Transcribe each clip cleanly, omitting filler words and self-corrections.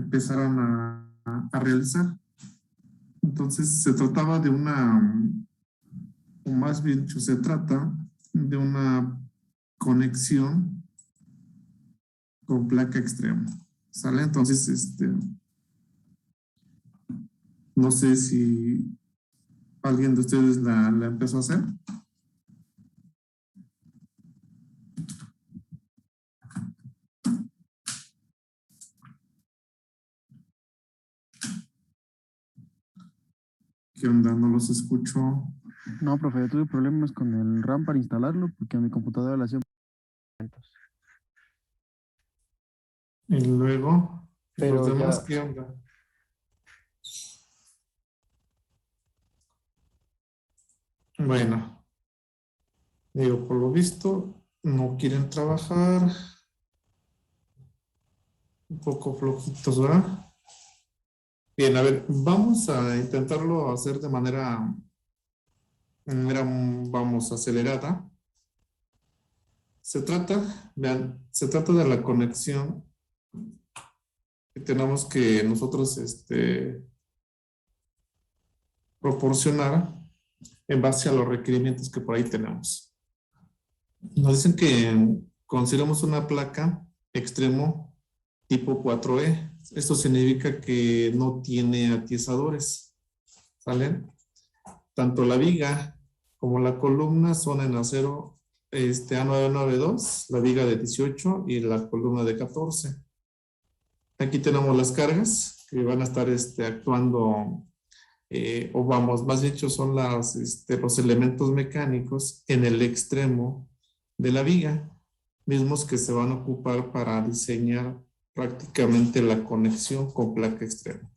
empezaron a realizar. Entonces se trataba de o más bien dicho, se trata de una conexión con placa extrema. ¿Sale? Entonces, no sé si alguien de ustedes la empezó a hacer. ¿Qué onda? No los escucho. No, profe, yo tuve problemas con el RAM para instalarlo porque mi computadora la hacía. Y luego, los Pero demás, ya, ¿qué onda? Bueno, digo, por lo visto, no quieren trabajar. Un poco flojitos, ¿verdad? Bien, a ver, vamos a intentarlo hacer vamos, acelerada. Vean, se trata de la conexión que tenemos que nosotros proporcionar en base a los requerimientos que por ahí tenemos. Nos dicen que consideramos una placa extremo tipo 4E. Esto significa que no tiene atiesadores. ¿Sale? Tanto la viga como la columna son en acero A992, la viga de 18 y la columna de 14. Aquí tenemos las cargas que van a estar actuando, o vamos, más dicho, son los elementos mecánicos en el extremo de la viga, mismos que se van a ocupar para diseñar prácticamente la conexión con placa extrema.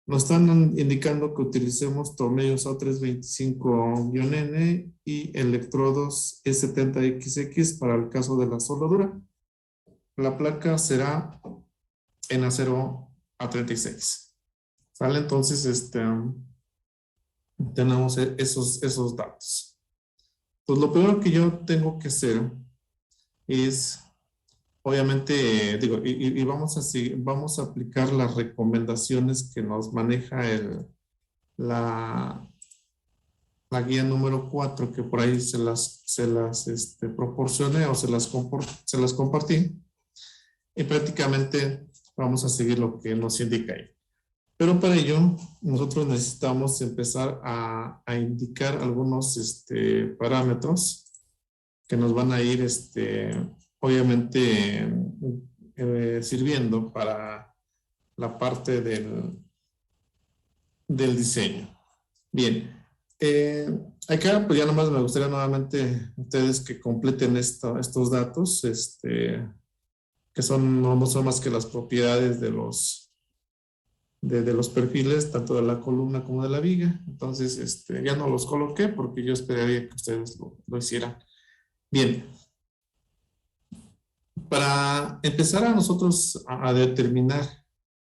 Nos están indicando que utilicemos tornillos A325-N y electrodos E70XX para el caso de la soldadura. La placa será en acero A36. ¿Sale? Entonces, tenemos esos datos. Pues lo primero que yo tengo que hacer es, obviamente, digo, y vamos a aplicar las recomendaciones que nos maneja la guía número 4, que por ahí se las proporcioné o se las compartí. Y prácticamente vamos a seguir lo que nos indica ahí. Pero para ello, nosotros necesitamos empezar a indicar algunos parámetros que nos van a ir, obviamente, sirviendo para la parte del diseño. Bien. Acá, pues ya nomás me gustaría nuevamente ustedes que completen estos datos, que no son más que las propiedades de los perfiles, tanto de la columna como de la viga. Entonces, ya no los coloqué porque yo esperaría que ustedes lo hicieran. Bien. Para empezar a nosotros a determinar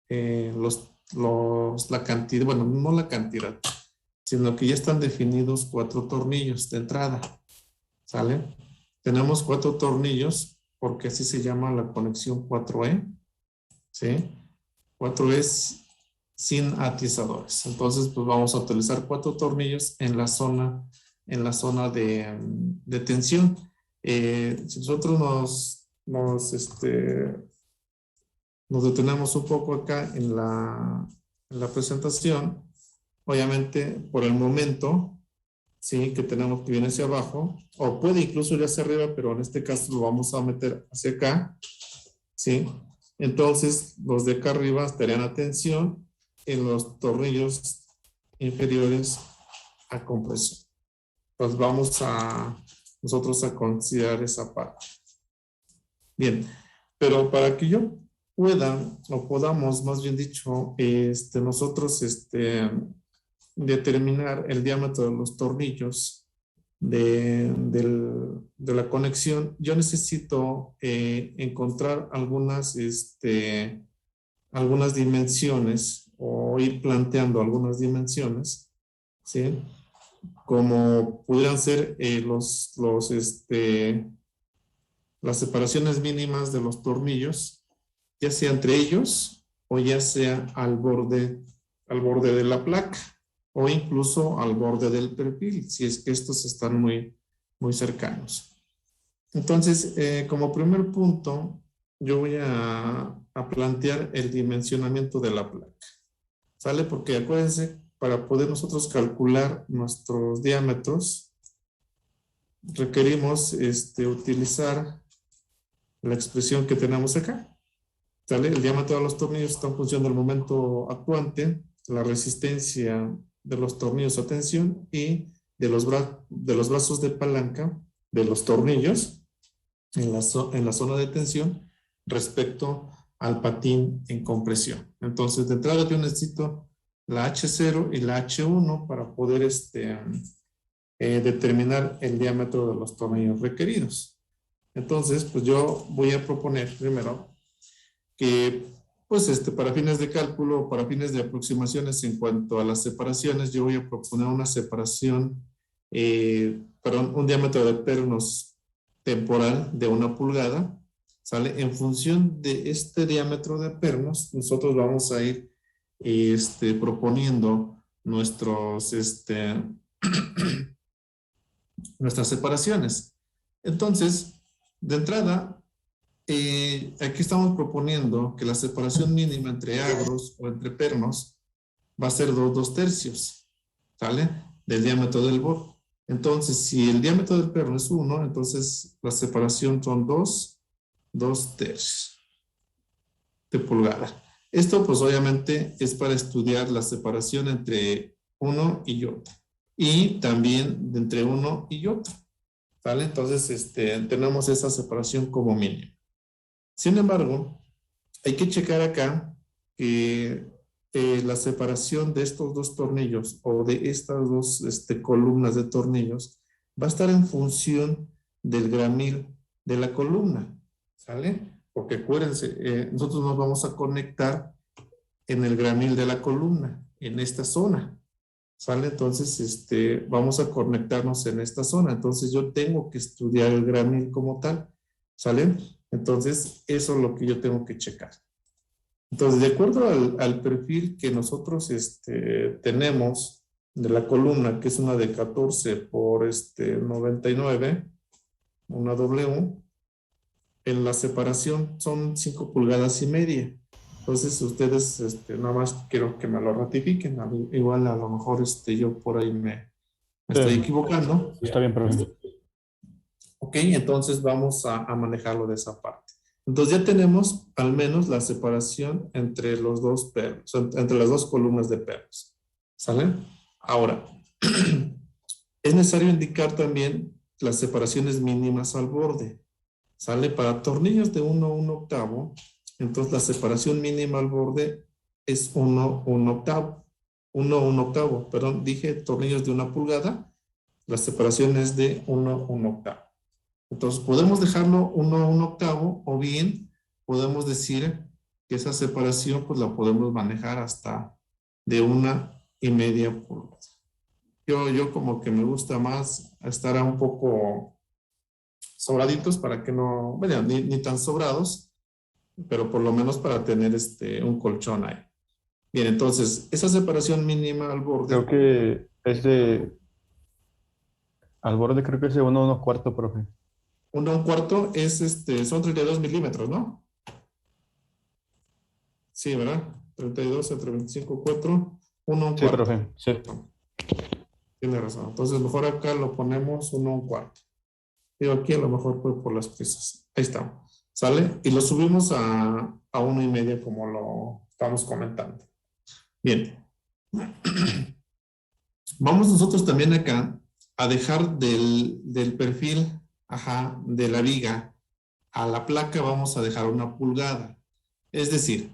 la cantidad, bueno, no la cantidad, sino que ya están definidos 4 tornillos de entrada. ¿Sale? Tenemos 4 tornillos porque así se llama la conexión 4E. ¿Sí? 4E sin atizadores. Entonces, pues vamos a utilizar 4 tornillos en la zona de tensión. Si nosotros nos detenemos un poco acá en la presentación, obviamente por el momento, sí, que tenemos que viene hacia abajo, o puede incluso ir hacia arriba, pero en este caso lo vamos a meter hacia acá, sí. Entonces los de acá arriba estarían a tensión en los tornillos inferiores a compresión. Pues vamos nosotros a considerar esa parte. Bien, pero para que yo pueda, o podamos, más bien dicho, nosotros determinar el diámetro de los tornillos de la conexión, yo necesito encontrar algunas dimensiones o ir planteando algunas dimensiones, ¿sí? Como pudieran ser las separaciones mínimas de los tornillos, ya sea entre ellos o ya sea al borde de la placa o incluso al borde del perfil, si es que estos están muy, muy cercanos. Entonces, como primer punto, yo voy a plantear el dimensionamiento de la placa. ¿Sale? Porque acuérdense, para poder nosotros calcular nuestros diámetros, requerimos utilizar la expresión que tenemos acá. ¿Sale? El diámetro de los tornillos está en función del momento actuante, la resistencia de los tornillos a tensión y de los brazos de palanca de los tornillos en la zona de tensión respecto al patín en compresión. Entonces, de entrada yo necesito la H0 y la H1 para poder determinar el diámetro de los tornillos requeridos. Entonces, pues yo voy a proponer primero que, pues para fines de cálculo, para fines de aproximaciones en cuanto a las separaciones, yo voy a proponer una separación, un diámetro de pernos temporal de 1 pulgada, ¿sale? En función de este diámetro de pernos, nosotros vamos a ir proponiendo nuestras separaciones. Entonces, de entrada, aquí estamos proponiendo que la separación mínima entre agros o entre pernos va a ser 2/3, ¿sale? Del diámetro del borde. Entonces, si el diámetro del perno es 1, entonces la separación son 2/3 de pulgada. Esto, pues obviamente, es para estudiar la separación entre uno y otro. Y también entre uno y otro, ¿sale? Entonces, tenemos esa separación como mínima. Sin embargo, hay que checar acá que la separación de estos dos tornillos o de estas dos columnas de tornillos va a estar en función del gramil de la columna, ¿sale? Porque acuérdense, nosotros nos vamos a conectar en el gramil de la columna, en esta zona, ¿sale? Entonces, vamos a conectarnos en esta zona. Entonces, yo tengo que estudiar el gramil como tal, ¿sale? Entonces, eso es lo que yo tengo que checar. Entonces, de acuerdo al perfil que nosotros tenemos de la columna, que es una de 14 por 99, una W, en la separación son 5,5 pulgadas. Entonces, ustedes nada más quiero que me lo ratifiquen. Igual a lo mejor yo por ahí me estoy equivocando. Está bien, profe. Ok, entonces vamos a manejarlo de esa parte. Entonces ya tenemos al menos la separación entre los dos pernos, entre las dos columnas de pernos. ¿Sale? Ahora, es necesario indicar también las separaciones mínimas al borde. ¿Sale? Para tornillos de 1 a 1 octavo, entonces la separación mínima al borde es 1 a 1 octavo. 1 a 1 octavo, perdón, dije tornillos de 1 pulgada, la separación es de 1 a 1 octavo. Entonces, podemos dejarlo 1 a 1 octavo o bien podemos decir que esa separación pues la podemos manejar hasta de 1,5 pulgadas. Yo como que me gusta más estar un poco sobraditos para que no, bueno, ni tan sobrados, pero por lo menos para tener un colchón ahí. Bien, entonces, esa separación mínima al borde. Creo que al borde creo que es de 1 a 1/4, profe. 1 a 1/4 es son 32 milímetros, ¿no? Sí, ¿verdad? 32 entre 25, 4, 1 a 1/4. Sí, profe, sí. Tiene razón. Entonces, mejor acá lo ponemos 1 a 1/4. Digo, aquí a lo mejor fue por las prisas. Ahí está. ¿Sale? Y lo subimos a 1,5 como lo estamos comentando. Bien. Vamos nosotros también acá a dejar del perfil, de la viga a la placa, vamos a dejar 1 pulgada. Es decir,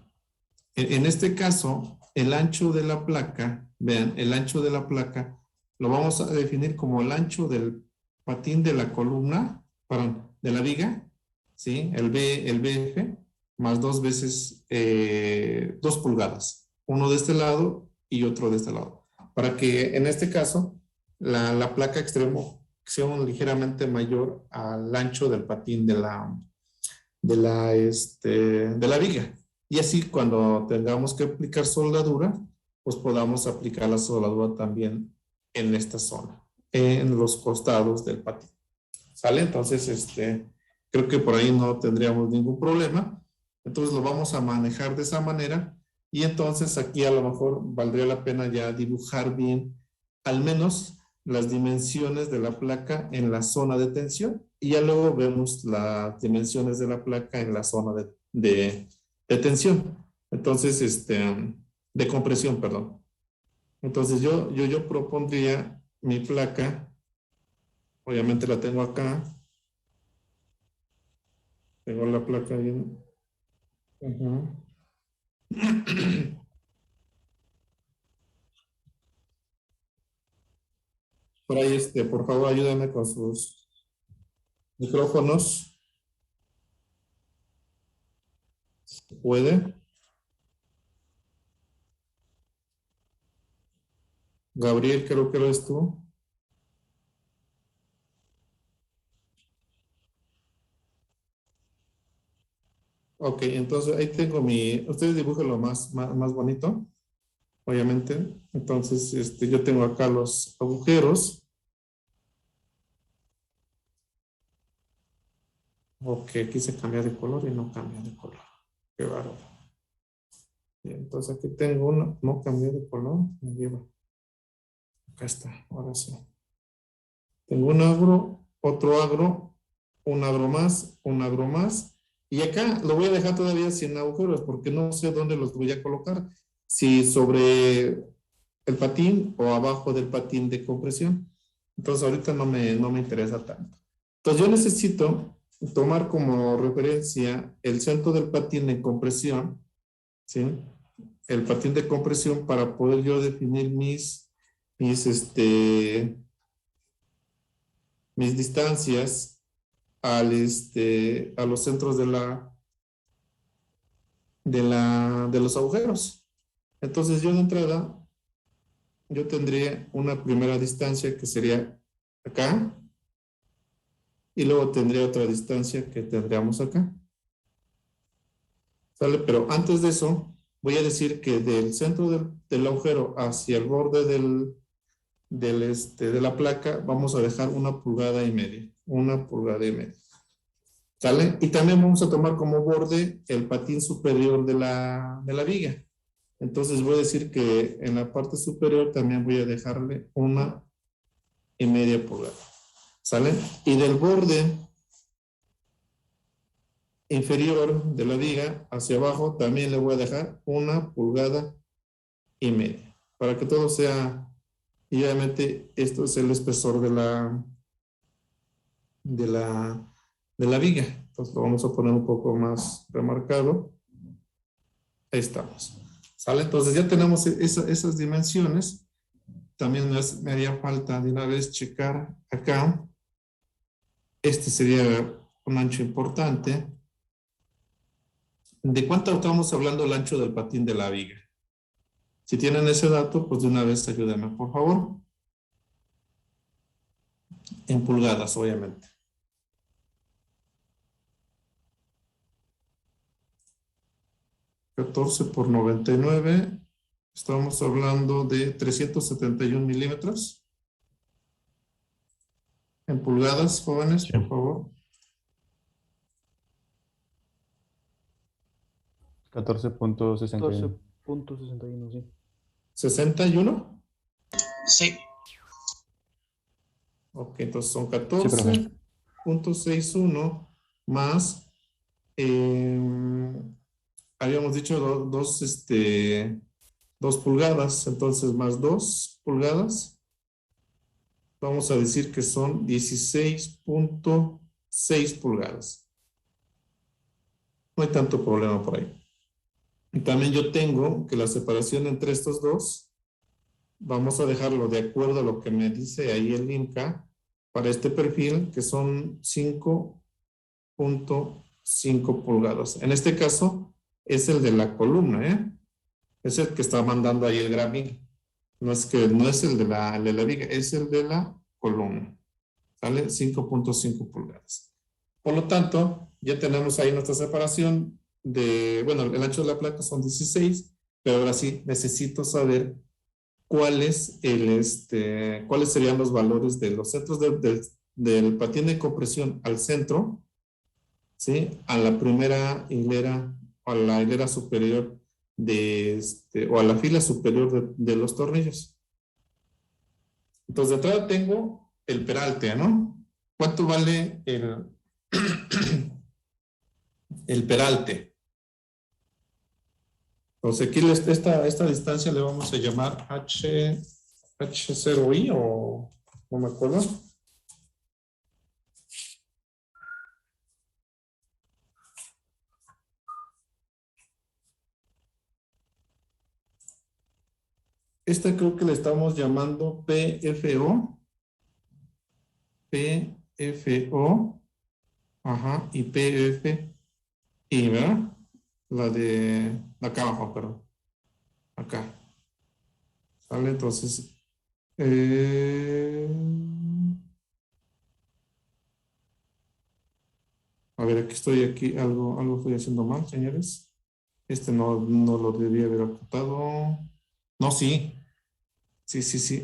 en este caso, el ancho de la placa, vean, el ancho de la placa lo vamos a definir como el ancho del patín de la columna, perdón, de la viga, ¿sí? El BF, más 2 veces 2 pulgadas. Uno de este lado y otro de este lado. Para que en este caso, la placa extremo sea ligeramente mayor al ancho del patín de la viga. Y así cuando tengamos que aplicar soldadura, pues podamos aplicar la soldadura también en esta zona, en los costados del patín. ¿Sale? Entonces, creo que por ahí no tendríamos ningún problema. Entonces lo vamos a manejar de esa manera. Y entonces aquí a lo mejor valdría la pena ya dibujar bien, al menos las dimensiones de la placa en la zona de tensión. Y ya luego vemos las dimensiones de la placa en la zona de tensión. Entonces, de compresión, perdón. Entonces yo propondría mi placa. Obviamente la tengo acá. Tengo la placa bien. Por ahí, por favor, ayúdame con sus micrófonos. ¿Se puede? Gabriel, creo que eres tú. Ok, entonces ahí tengo ustedes dibujan lo más bonito, obviamente. Entonces, yo tengo acá los agujeros. Ok, quise cambiar de color y no cambia de color. Qué bárbaro. Bien, entonces aquí tengo uno, no cambié de color, me lleva. Acá está, ahora sí. Tengo un agro, otro agro, un agro más. Y acá lo voy a dejar todavía sin agujeros porque no sé dónde los voy a colocar. Si sobre el patín o abajo del patín de compresión. Entonces ahorita no me interesa tanto. Entonces yo necesito tomar como referencia el centro del patín de compresión, ¿sí? El patín de compresión para poder yo definir mis distancias a los centros de los agujeros. Entonces yo de entrada, yo tendría una primera distancia que sería acá, y luego tendría otra distancia que tendríamos acá. ¿Sale? Pero antes de eso, voy a decir que del centro del agujero hacia el borde de la placa, vamos a dejar 1,5 pulgadas. 1,5 pulgadas. ¿Sale? Y también vamos a tomar como borde el patín superior de la viga. Entonces voy a decir que en la parte superior también voy a dejarle 1,5 pulgadas. ¿Sale? Y del borde inferior de la viga hacia abajo también le voy a dejar 1,5 pulgadas. Para que todo sea, y obviamente esto es el espesor de la viga. Entonces lo vamos a poner un poco más remarcado. Ahí estamos. ¿Sale? Entonces ya tenemos esas dimensiones. También me haría falta de una vez checar acá. Este sería un ancho importante. ¿De cuánto estamos hablando el ancho del patín de la viga? Si tienen ese dato, pues de una vez ayúdenme, por favor. En pulgadas, obviamente. 14 por 99. Estamos hablando de 371 milímetros. En pulgadas, jóvenes, Sí. por favor. 14.61. 14.61, sí. 61. Sí, Ok, entonces son Sí, profe. 14.61 más, habíamos dicho 2 pulgadas, entonces más 2 pulgadas. Vamos a decir que son 16.6 pulgadas. No hay tanto problema por ahí. Y también yo tengo que la separación entre estos dos, vamos a dejarlo de acuerdo a lo que me dice ahí el INCA para este perfil, que son 5.5 pulgadas. En este caso, es el de la columna, ¿eh? Es el que está mandando ahí el gráfico. No es el de la viga, es el de la columna. ¿Sale? 5.5 pulgadas. Por lo tanto, ya tenemos ahí nuestra separación bueno, el ancho de la placa son 16, pero ahora sí necesito saber cuáles serían los valores de los centros del patín de compresión al centro, ¿sí? A la primera hilera, o a la hilera superior o a la fila superior de los tornillos. Entonces, de entrada tengo el peralte, ¿no? ¿Cuánto vale el peralte? Entonces, aquí esta distancia le vamos a llamar H0i o no me acuerdo. Esta creo que le estamos llamando PFO. PFO. Ajá. Y PFI, ¿verdad? La de acá abajo, perdón. Acá. ¿Sale? Entonces. A ver, algo estoy haciendo mal, señores. No lo debía haber apuntado. No, sí. Sí.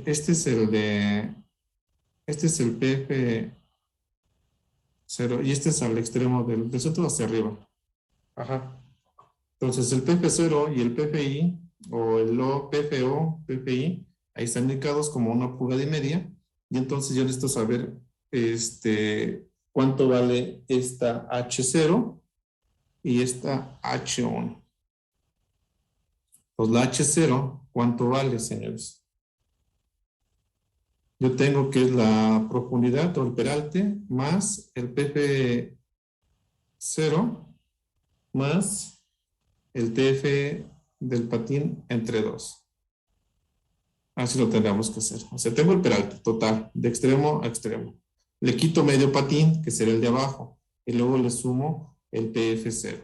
Este es el PF0 y este es al extremo del centro hacia arriba. Ajá. Entonces el PF0 y el PFI o el PFO, PFI, ahí están indicados como 1,5 pulgadas. Y entonces yo necesito saber cuánto vale esta H0 y esta H1. Pues la H0, ¿cuánto vale, señores? Yo tengo que es la profundidad o el peralte más el PF0 más el TF del patín entre 2. Así lo tendríamos que hacer. O sea, tengo el peralte total, de extremo a extremo. Le quito medio patín, que será el de abajo, y luego le sumo el PF0.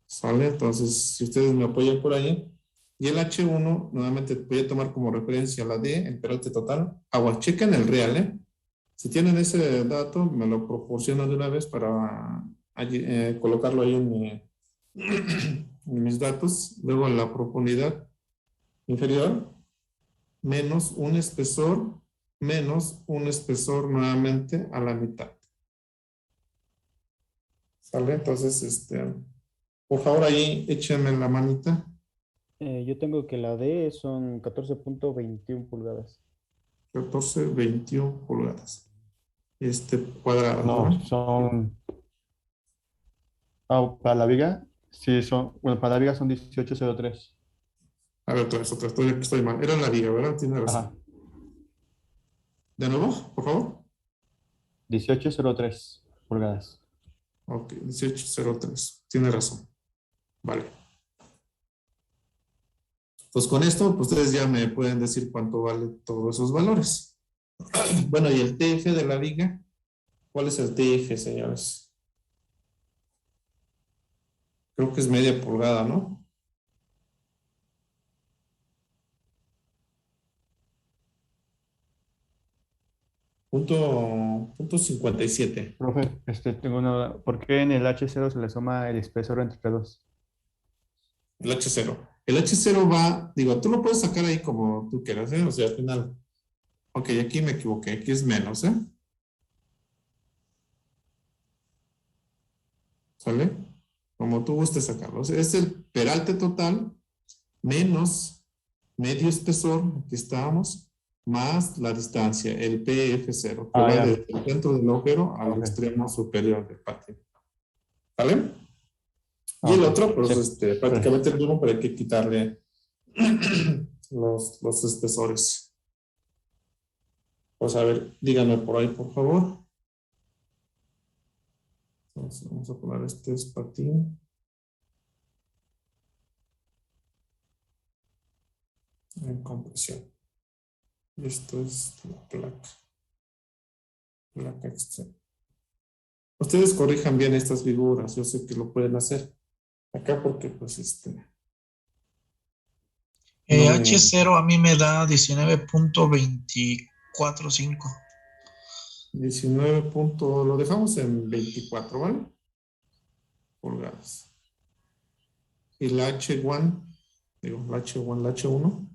¿Sale? Entonces, si ustedes me apoyan por ahí. Y el H1, nuevamente voy a tomar como referencia la D, el peralte total. Agua, chequen el real, ¿eh? Si tienen ese dato, me lo proporcionan de una vez para colocarlo ahí en mis datos. Luego la profundidad inferior, menos un espesor nuevamente a la mitad. ¿Sale? Entonces, por favor ahí échenme la manita. Yo tengo que la D son 14.21 pulgadas. 14, 21 pulgadas. Cuadrado, No, ¿no? son. Para la viga, sí, son. Bueno, para la viga son 18,03. A ver, otra, estoy mal. Era la viga, ¿verdad? Tiene razón. Ajá, De nuevo, por favor. 18,03 pulgadas. Ok, 1803. Tiene razón. Vale. Pues con esto, pues ustedes ya me pueden decir cuánto vale todos esos valores. Bueno, y el TF de la viga, ¿cuál es el TF, señores? Creo que es media pulgada, ¿no? Punto 57. Profe, tengo una duda. ¿Por qué en el H0 se le suma el espesor entre 2? El H0. El H0 va, digo, tú lo puedes sacar ahí como tú quieras, ¿eh? O sea, al final. Ok, aquí me equivoqué, aquí es menos, ¿eh? ¿Sale? Como tú gustes sacarlo. O sea, es el peralte total menos medio espesor, aquí estábamos, más la distancia, el PF0, que va Ya. desde el centro del agujero al Ok. extremo superior del patín. ¿Vale? Y el Ok. otro, pues, Sí, prácticamente el mismo, pero hay que quitarle los espesores. Pues a ver, díganme por ahí, por favor. Entonces, vamos a poner este es patín. En compresión. Y esto es la placa. Placa externa. Ustedes corrijan bien estas figuras, yo sé que lo pueden hacer. Acá porque pues no me... H0 a mí me da 19.245. 19 punto, lo dejamos en 24, ¿vale? Pulgadas. y la H1, digo, la H1, la H1.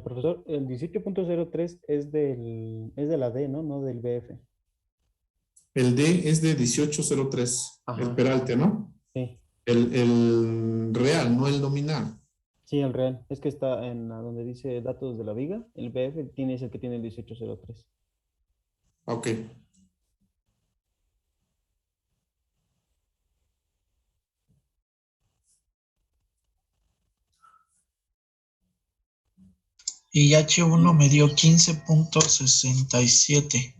Profesor, el 18.03 es de la D, ¿no? No del BF. El D es de 1803, el Ajá, peralte, ¿no? sí. El real, no el nominal. Sí, el real. Es que está en donde dice datos de la viga. El BF tiene es el que tiene el 1803. Ok. Y H1 me dio 15.67.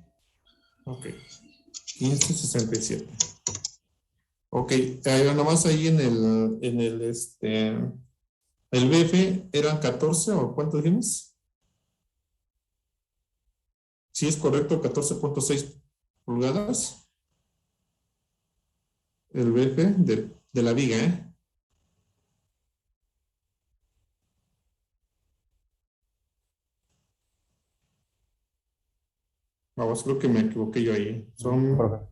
Ok. 1567. Ok. Nomás ahí el BF eran 14 o ¿cuánto dijimos? Sí, es correcto, 14.6 pulgadas. El BF de la viga, ¿eh? Vamos, creo que me equivoqué yo ahí. Profe.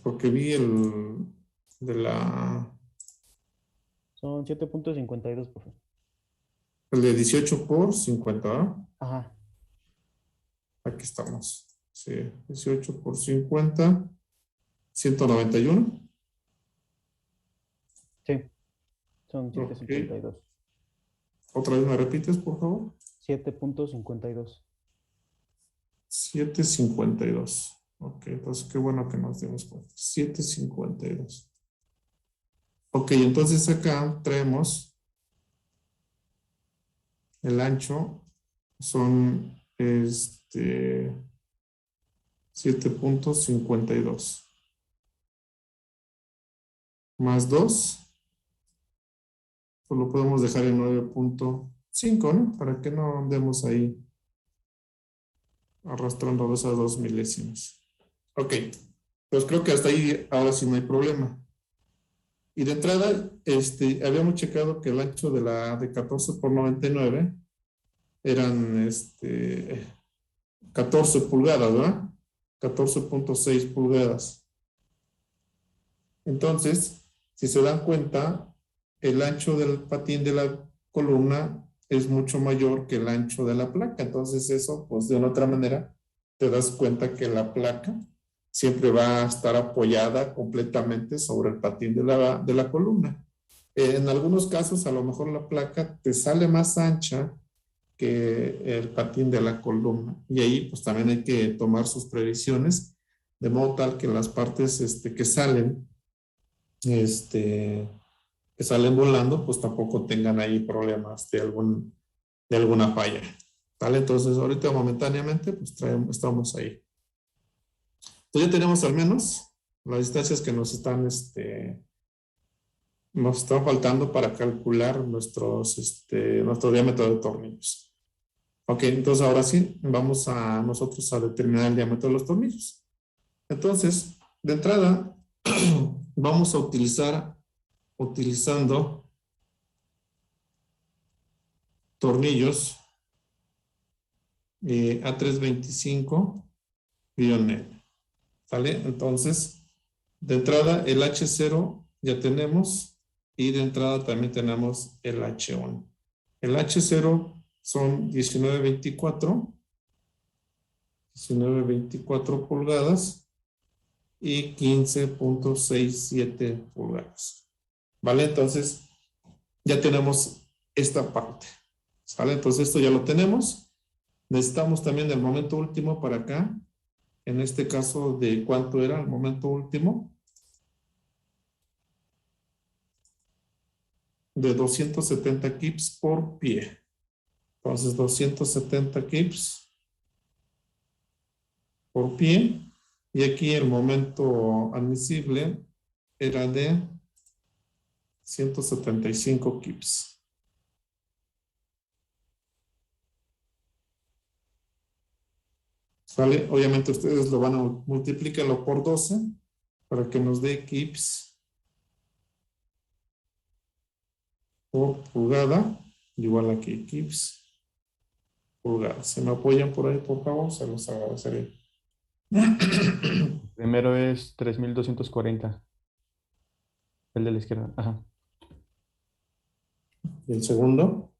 Porque vi de la, Son 7.52, profe. el de 18 por 50, ¿ah? Ajá, Aquí estamos. Sí, 18 por 50, 191. sí. Son Ok. 7.52. Otra vez me repites, por favor. 7.52. 752. Ok, entonces qué bueno que nos dimos cuenta. 752. Ok, entonces acá traemos el ancho. Son 7.52. Más 2. Pues lo podemos dejar en 9.5, ¿no? Para que no andemos ahí arrastrando esas 2 milésimas. Ok, pues creo que hasta ahí ahora sí no hay problema. Y de entrada, habíamos checado que el ancho de 14 por 99 eran 14 pulgadas, ¿verdad? 14.6 pulgadas. Entonces, si se dan cuenta, el ancho del patín de la columna es mucho mayor que el ancho de la placa. Entonces, eso, pues de una otra manera, te das cuenta que la placa siempre va a estar apoyada completamente sobre el patín de la columna. En algunos casos, a lo mejor la placa te sale más ancha que el patín de la columna. Y ahí, pues también hay que tomar sus previsiones, de modo tal que las partes que salen, que salen volando, pues tampoco tengan ahí problemas de alguna falla. ¿Vale? Entonces, ahorita momentáneamente, pues estamos ahí. Entonces ya tenemos al menos las distancias que nos están faltando para calcular nuestro diámetro de tornillos. Ok, entonces ahora sí, vamos a nosotros a determinar el diámetro de los tornillos. Entonces, de entrada, vamos a utilizando tornillos A325 Lionel. ¿Sale? Entonces, de entrada, el H0 ya tenemos y de entrada también tenemos el H1. El H0 son 19.24 pulgadas y 15.67 pulgadas. ¿Vale? Entonces, ya tenemos esta parte. ¿Sale? Entonces, esto ya lo tenemos. Necesitamos también el momento último para acá. En este caso, ¿de cuánto era el momento último? De 270 kips por pie. Entonces, 270 kips por pie. Y aquí el momento admisible era de 175 kips. ¿Sale? Obviamente ustedes lo van a multiplicarlo por 12 para que nos dé kips por pulgada, igual aquí, kips pulgada. Si me apoyan por ahí, por favor, se los agradeceré. Primero es 3240. El de la izquierda. Ajá. Y el segundo,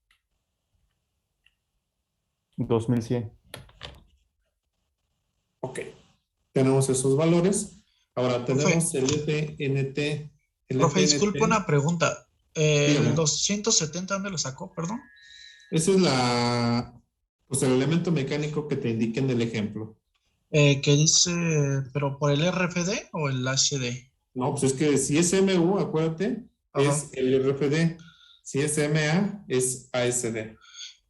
2100. ok. Tenemos esos valores. Ahora Profe. tenemos el FNT. El Profe, FNT, disculpe una pregunta. dígame. ¿El 270 dónde lo sacó? Perdón. Ese es pues el elemento mecánico que te indique en el ejemplo. Que dice, ¿pero por el RFD o el HD? No, pues es que si es MU, acuérdate, Ajá. es el RFD. Si es MA, es ASD.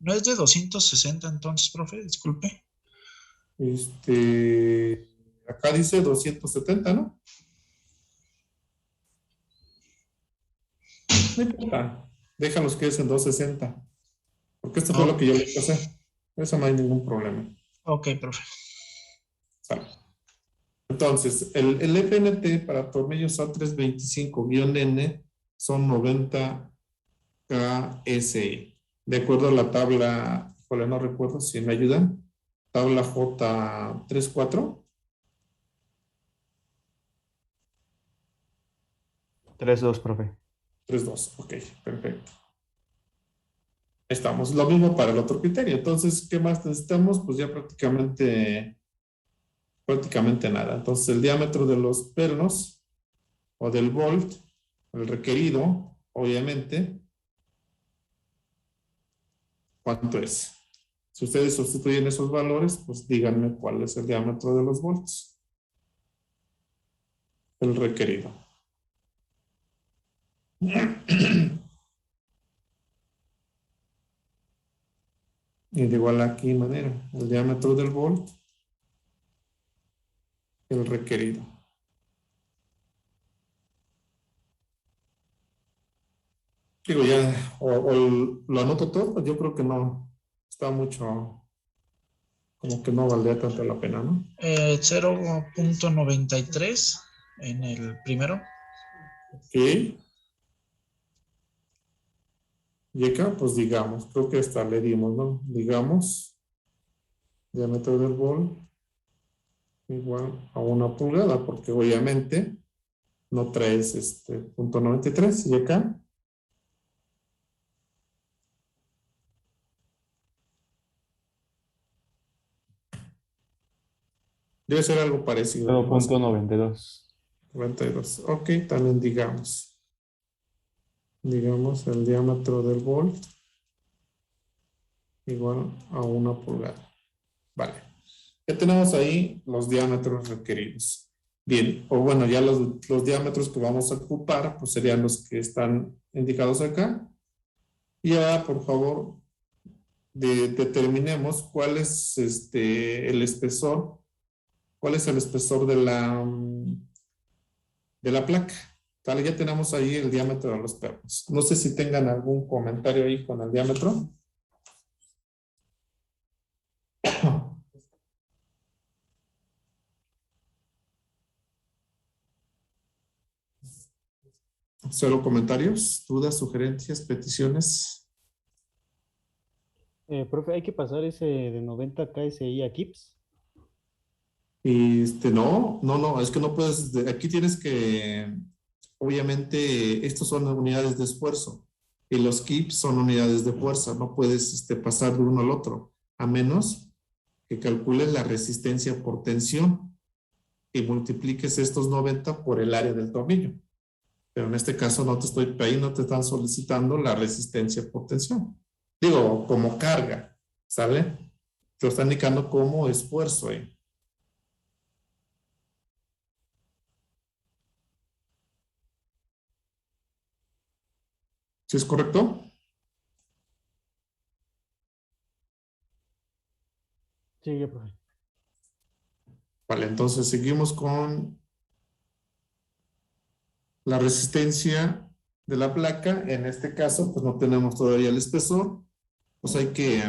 ¿No es de 260 entonces, profe? Disculpe. Acá dice 270, ¿no? No importa. Déjalos que es en 260. Porque esto fue lo que yo les pasé. Eso no hay ningún problema. Ok, profe. Sale. Entonces, el FNT para tornillos A325-N son 90 KSI. De acuerdo a la tabla, no recuerdo si me ayudan. Tabla J34. 32, profe. 32. Ok, perfecto. Estamos. Lo mismo para el otro criterio. Entonces, ¿qué más necesitamos? Pues ya prácticamente nada. Entonces, el diámetro de los pernos o del bolt, el requerido, obviamente, ¿cuánto es? Si ustedes sustituyen esos valores, pues díganme cuál es el diámetro de los volts. El requerido. Y de igual aquí manera, el diámetro del volt, el requerido. Digo, ya, o lo anoto todo, yo creo que no, está mucho, como que no valdría tanto la pena, ¿no? 0.93 en el primero. Ok. Y acá, pues digamos, creo que hasta le dimos, ¿no? Digamos, diámetro del bol igual a 1 pulgada, porque obviamente no traes punto 93. Y acá, debe ser algo parecido. 0.92. 92. Ok, también digamos el diámetro del bol igual a 1 pulgada. Vale. Ya tenemos ahí los diámetros requeridos. Bien, o bueno, ya los diámetros que vamos a ocupar, pues serían los que están indicados acá. Y ahora, por favor, determinemos cuál es el espesor, cuál es el espesor de la placa. Tal, ya tenemos ahí el diámetro de los pernos. No sé si tengan algún comentario ahí con el diámetro. Solo comentarios, dudas, sugerencias, peticiones. Profe, ¿hay que pasar ese de 90 KSI a KIPS? Y no, es que no puedes, aquí tienes que, obviamente, estos son unidades de esfuerzo y los KIPS son unidades de fuerza, no puedes pasar de uno al otro, a menos que calcules la resistencia por tensión y multipliques estos 90 por el área del tornillo. Pero en este caso no te están solicitando la resistencia por tensión. Digo, como carga, ¿sale? Te lo están indicando como esfuerzo ahí. ¿Sí es correcto? Sí, ya, profe. Vale, entonces seguimos con la resistencia de la placa. En este caso, pues no tenemos todavía el espesor, pues hay que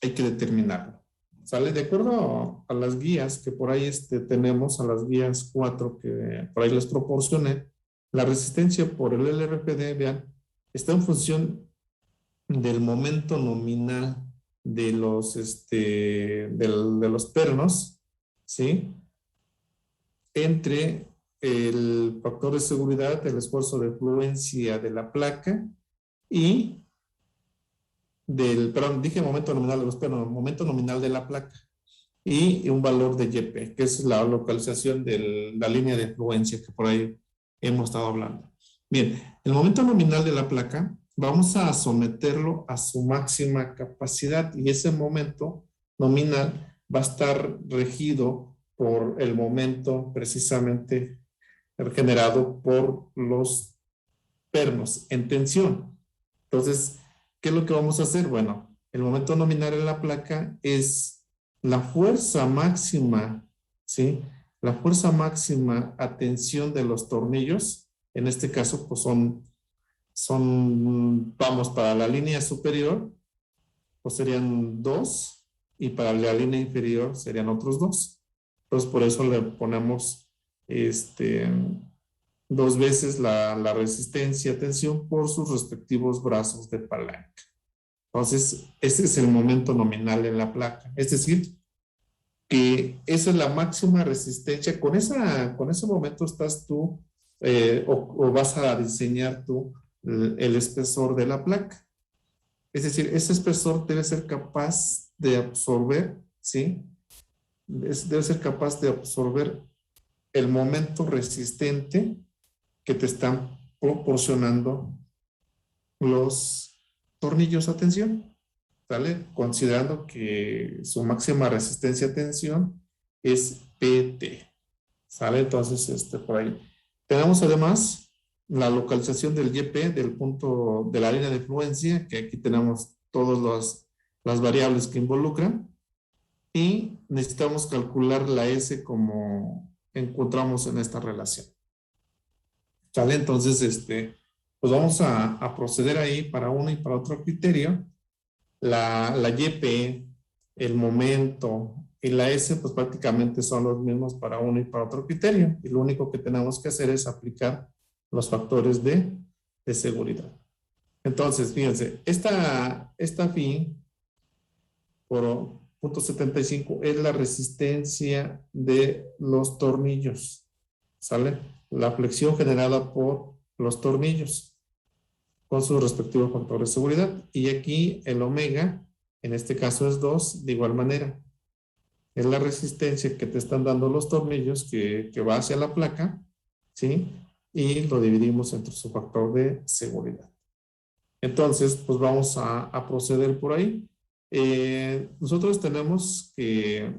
determinarlo. ¿Sale? De acuerdo a las guías que por ahí tenemos, a las guías 4 que por ahí les proporcioné, la resistencia por el LRPD, vean, está en función del momento nominal de los pernos, ¿sí? Entre el factor de seguridad, el esfuerzo de fluencia de la placa y perdón, dije momento nominal de los pernos, momento nominal de la placa y un valor de YP, que es la localización de la línea de fluencia que por ahí hemos estado hablando. Bien, el momento nominal de la placa vamos a someterlo a su máxima capacidad y ese momento nominal va a estar regido por el momento precisamente generado por los pernos en tensión. Entonces, ¿qué es lo que vamos a hacer? Bueno, el momento nominal en la placa es la fuerza máxima, ¿sí? La fuerza máxima a tensión de los tornillos, en este caso, pues vamos para la línea superior, pues serían 2, y para la línea inferior serían otros 2. Entonces, por eso le ponemos 2 veces la resistencia a tensión por sus respectivos brazos de palanca. Entonces, ese es el momento nominal en la placa. Es decir, que esa es la máxima resistencia. Con ese momento estás tú o vas a diseñar tú el espesor de la placa. Es decir, ese espesor debe ser capaz de absorber, ¿sí? Debe ser capaz de absorber el momento resistente que te están proporcionando los tornillos a tensión, ¿sale? Considerando que su máxima resistencia a tensión es PT, ¿sale? Entonces, por ahí. Tenemos además la localización del YP, del punto de la línea de fluencia, que aquí tenemos todas las variables que involucran, y necesitamos calcular la S como encontramos en esta relación. ¿Sale? Entonces, pues vamos a proceder ahí para uno y para otro criterio. La YP, el momento y la S, pues prácticamente son los mismos para uno y para otro criterio. Y lo único que tenemos que hacer es aplicar los factores de seguridad. Entonces, fíjense, esta phi por punto 75 es la resistencia de los tornillos. ¿Sale? La flexión generada por los tornillos con sus respectivos factores de seguridad. Y aquí el omega, en este caso es 2, de igual manera. Es la resistencia que te están dando los tornillos que va hacia la placa, ¿sí? Y lo dividimos entre su factor de seguridad. Entonces, pues vamos a proceder por ahí. Nosotros tenemos que,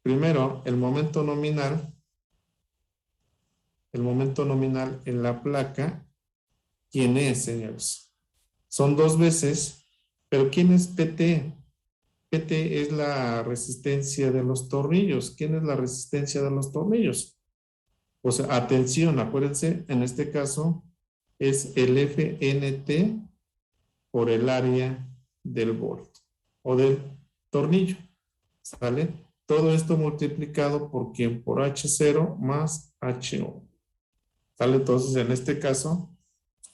primero, el momento nominal en la placa. ¿Quién es, señores? Son 2 veces, pero ¿quién es PT? PT es la resistencia de los tornillos. ¿Quién es la resistencia de los tornillos? O sea, atención, acuérdense, en este caso es el FNT por el área del bolt o del tornillo. ¿Sale? Todo esto multiplicado por quién? Por H0 más H1. ¿Sale? Entonces, en este caso,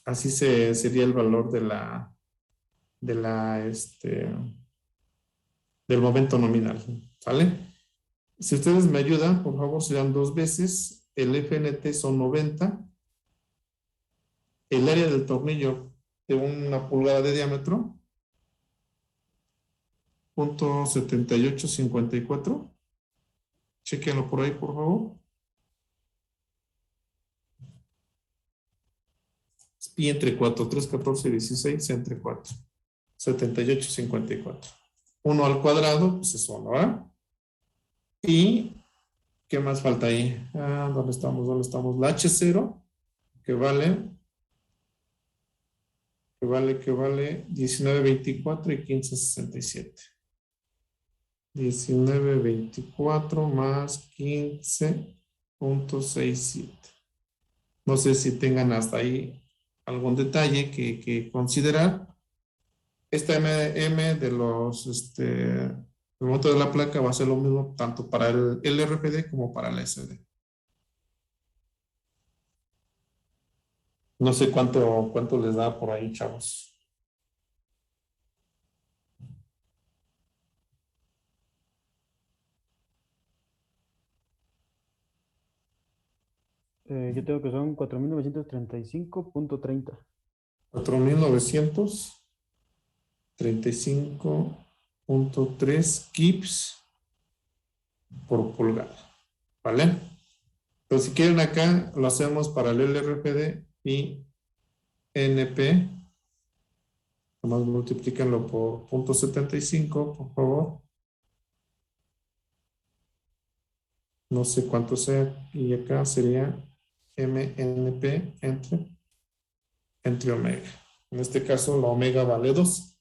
así sería el valor del momento nominal. ¿Sale? Si ustedes me ayudan, por favor, serán 2 veces. El FNT son 90. El área del tornillo de 1 pulgada de diámetro, .7854. Chequenlo por ahí, por favor. Y entre 4, 3, 14, 16, entre 4. 7854. 1 al cuadrado, pues es 1, ¿verdad? Y, ¿qué más falta ahí? ¿Dónde estamos? La H0, que vale 1924 y 1567. 1924 más 15.67. No sé si tengan hasta ahí algún detalle que considerar. Esta M de el monto de la placa va a ser lo mismo tanto para el LRPD como para el SD. No sé cuánto les da por ahí, chavos. Yo tengo que son 4.935.30. 4.935.3 kips por pulgada. ¿Vale? Entonces, si quieren acá, lo hacemos para el LRPD y NP. Nomás multiplíquenlo por 0.75, por favor. No sé cuánto sea. Y acá sería MNP entre omega. En este caso, la omega vale 2.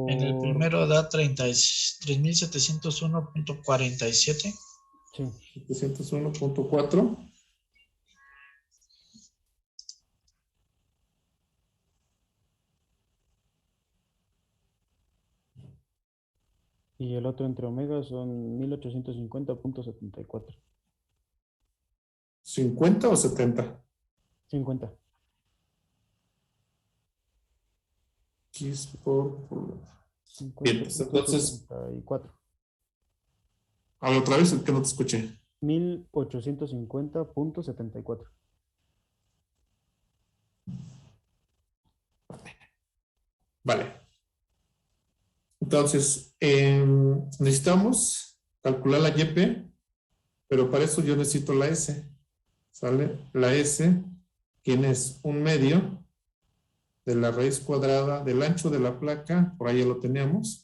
En el Por... primero da 3.701.47. Sí. 701.4. Y el otro entre omega son 1.850.74. ¿50 o 70? 50. Kips por pulgada. Bien, pues entonces, 50.74. a ver otra vez, que no te escuché. 1.850.74. Vale. Entonces, necesitamos calcular la YP, pero para eso yo necesito la S. ¿Sale? La S, ¿quién es? Un medio de la raíz cuadrada del ancho de la placa, por ahí ya lo teníamos.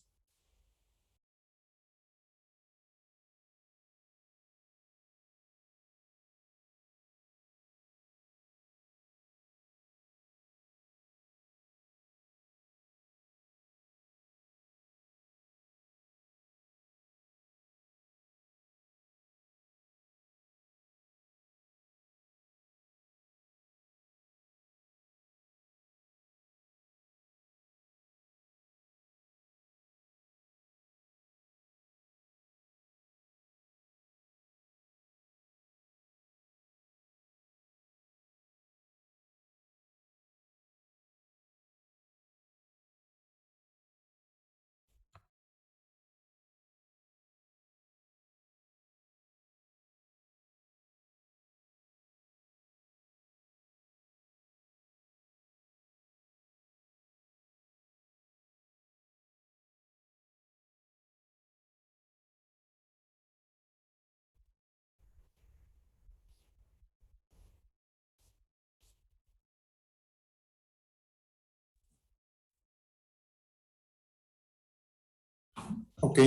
Ok.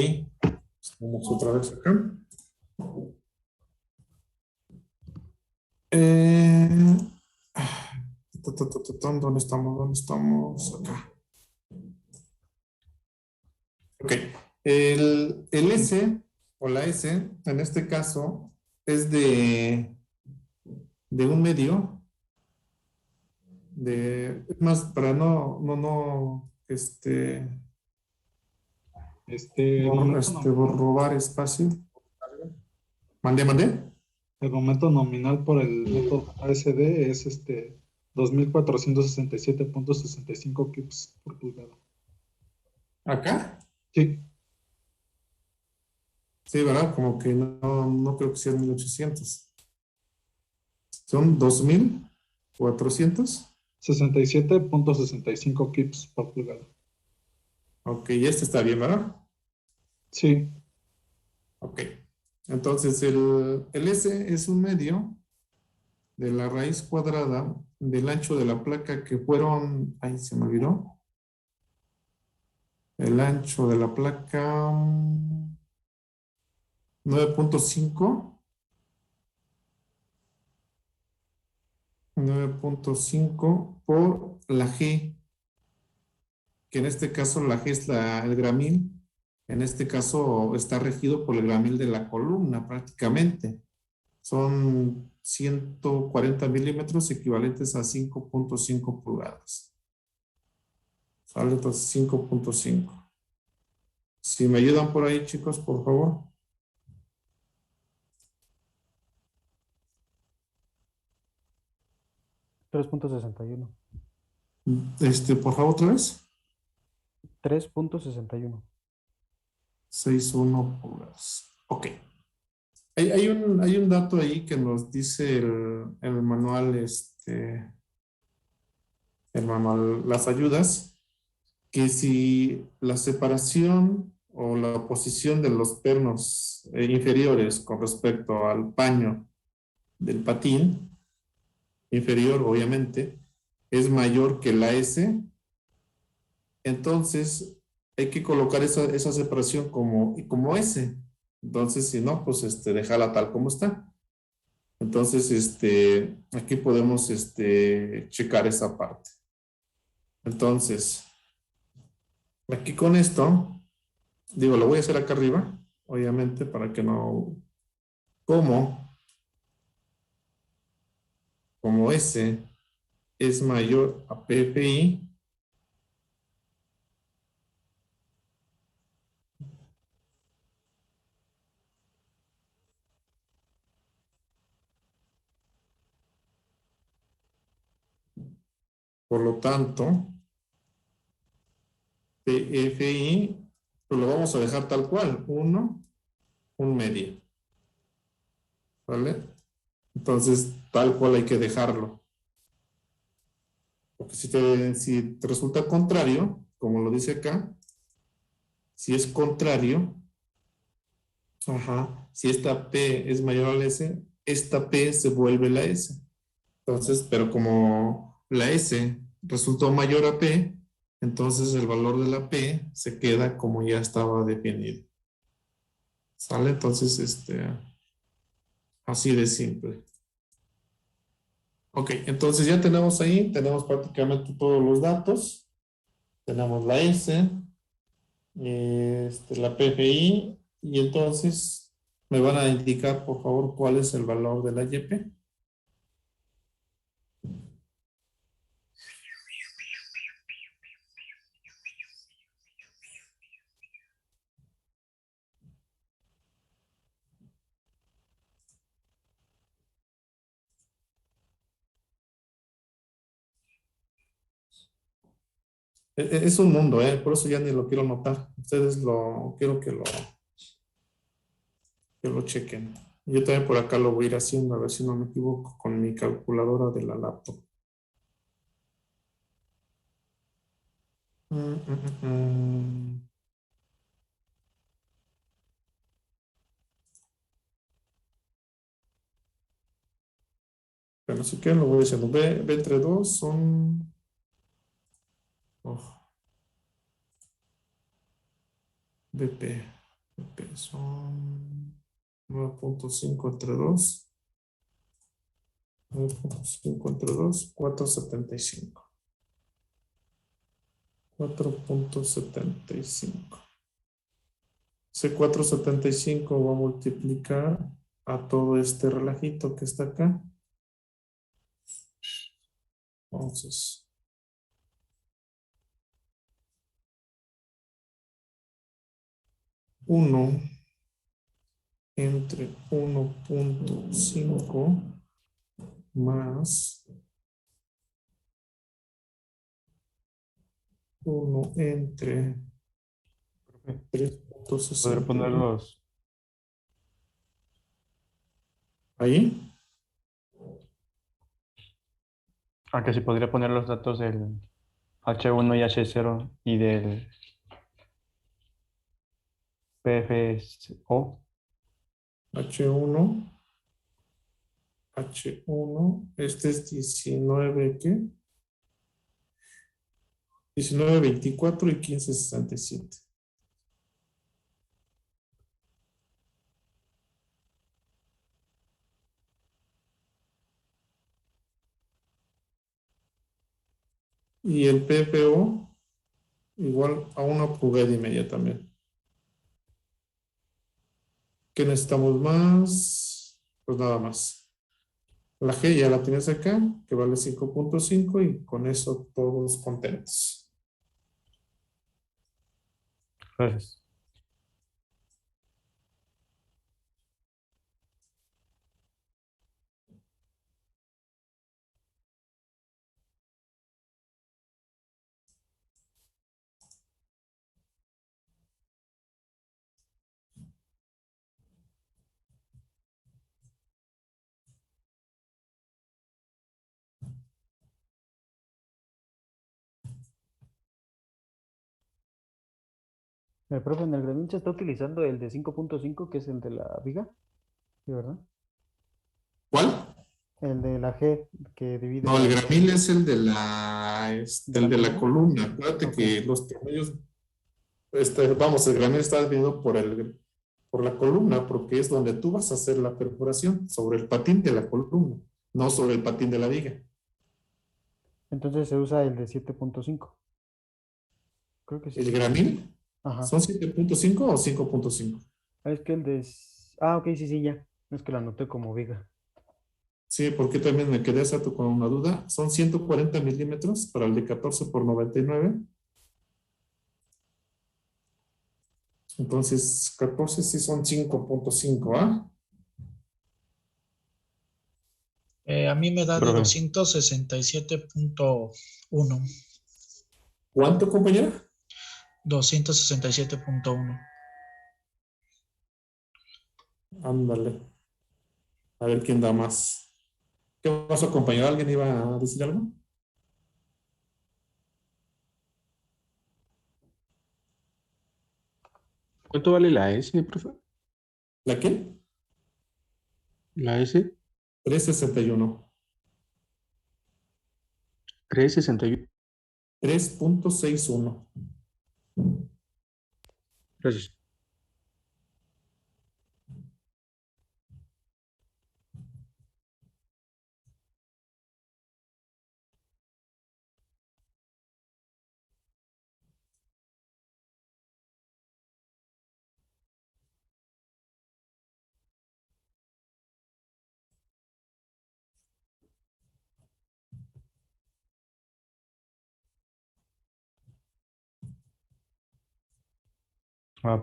Vamos otra vez acá. ¿Dónde estamos? ¿Dónde estamos? Acá. Ok. El S o la S, en este caso, es de un medio. Es más, para robar espacio. Mandé. El momento nominal por el método ASD es 2.467.65 kips por pulgada. ¿Acá? Sí, Sí, ¿verdad? Como que no creo que sean 1800. Son 2400. 67.65 kips por pulgada. Ok, este está bien, ¿verdad? Sí, Ok. Entonces, el S es un medio de la raíz cuadrada del ancho de la placa que fueron, ahí se me olvidó. El ancho de la placa 9.5. 9.5 por la G, que en este caso la G es el gramil. En este caso está regido por el gramil de la columna prácticamente. Son 140 milímetros equivalentes a 5.5 pulgadas. ¿Sale? Entonces 5.5. Si me ayudan por ahí, chicos, por favor. $3.61. Por favor, otra vez. 3.61. 6.1 pulgadas. Ok. Hay un dato ahí que nos dice el manual, el manual, las ayudas, que si la separación o la posición de los pernos inferiores con respecto al paño del patín inferior, obviamente, es mayor que la S, entonces hay que colocar esa separación como S. Entonces, si no, pues déjala tal como está. Entonces, aquí podemos checar esa parte. Entonces, aquí con esto, digo, lo voy a hacer acá arriba, obviamente, para que no, como S es mayor a PFI, por lo tanto, PFI, pues lo vamos a dejar tal cual, 1, un medio. ¿Vale? Entonces, tal cual hay que dejarlo. Porque si te resulta contrario, como lo dice acá, si es contrario, si esta P es mayor a la S, esta P se vuelve la S. Entonces, pero como la S resultó mayor a P, entonces el valor de la P se queda como ya estaba definido. ¿Sale? Entonces, así de simple. Ok, entonces ya tenemos ahí, tenemos prácticamente todos los datos. Tenemos la S, la PFI, y entonces me van a indicar, por favor, cuál es el valor de la YP. Es un mundo, por eso ya ni lo quiero notar. Ustedes quiero que lo chequen. Yo también por acá lo voy a ir haciendo, a ver si no me equivoco con mi calculadora de la laptop. Mm, mm, mm. Bueno, si quieren lo voy diciendo. B entre 2 son... BP son 9.5 entre 2. 9.5 entre 2, 4.75. 4.75. Ese 4.75 va a multiplicar a todo este relajito que está acá. Entonces, 1 entre 1.5 más 1 entre Poder 3.60. ponerlos. Ahí. Aunque sí podría poner los datos del H1 y H0 y del PFSO. H1. H1. Este es 19, ¿qué? 19.24 y 15.67. Y el PFO igual a 1,5 también. ¿Qué necesitamos más? Pues nada más. La G ya la tienes acá, que vale 5.5 y con eso todos contentos. Gracias. Profe, en el gremlin se está utilizando el de 5.5, que es el de la viga, ¿sí, verdad? ¿Cuál? El de la G, que divide No, el la gramil viga es el de de el la de la columna. columna. Acuérdate Ok. que los tornillos, vamos, el gramil está dividido por la columna, porque es donde tú vas a hacer la perforación, sobre el patín de la columna, no sobre el patín de la viga. Entonces se usa el de 7.5. Creo que sí ¿El se usa. gramil? Ajá. ¿Son 7.5 o 5.5? Es que el de... Ah, ok, sí, sí, ya. Es que lo anoté como viga. Sí, porque también me quedé exacto con una duda. Son 140 milímetros para el de 14 por 99. Entonces, 14 sí son 5.5, ¿ah? A mí me da de Profe, 267.1. ¿Cuánto, compañera? 267.1. Ándale. A ver quién da más. ¿Qué pasó, compañero? ¿Alguien iba a decir algo? ¿Cuánto vale la S, profe? ¿La quién? La S, 361. 361. 3.61. Gracias.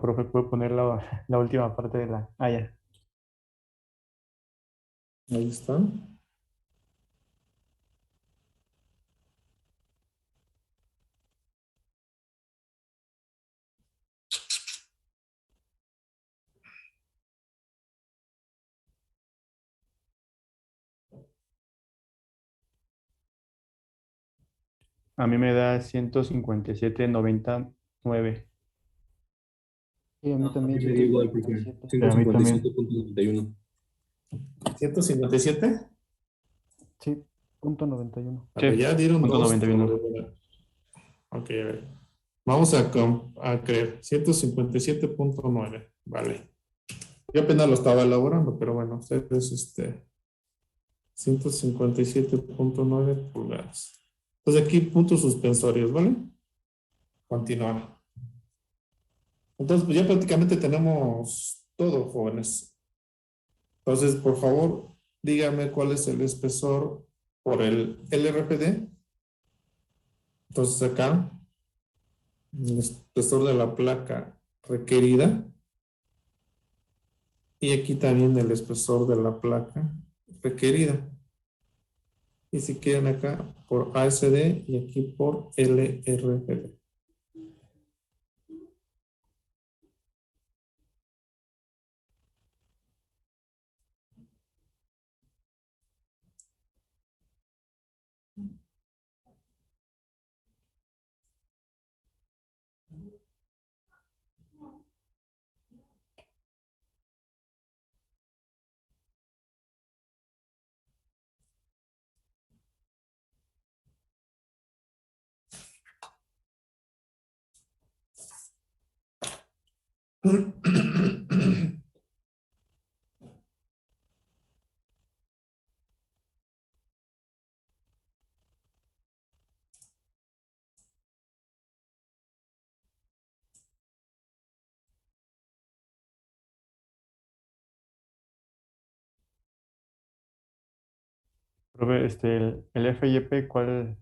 profe, ¿puedo poner la última parte de la... Ah, ya. Ahí está. A mí me da 157.99. Sí, a mí No, a también mí me dio igual, profe. 157. Sí, a mí también. 157.91. 157. Sí, punto 91. A Sí, ver, ya dieron punto dos 91. Ok, a ver. Vamos a creer. 157.9. Vale. Yo apenas lo estaba elaborando, pero bueno, ustedes, 157.9 pulgadas. Entonces aquí puntos suspensorios, ¿vale? Continuar. Entonces, pues ya prácticamente tenemos todo, jóvenes. Entonces, por favor, dígame cuál es el espesor por el LRPD. Entonces, acá, el espesor de la placa requerida. Y aquí también el espesor de la placa requerida. Y si quieren acá por ASD y aquí por LRPD. Profe, el FYP, ¿cuál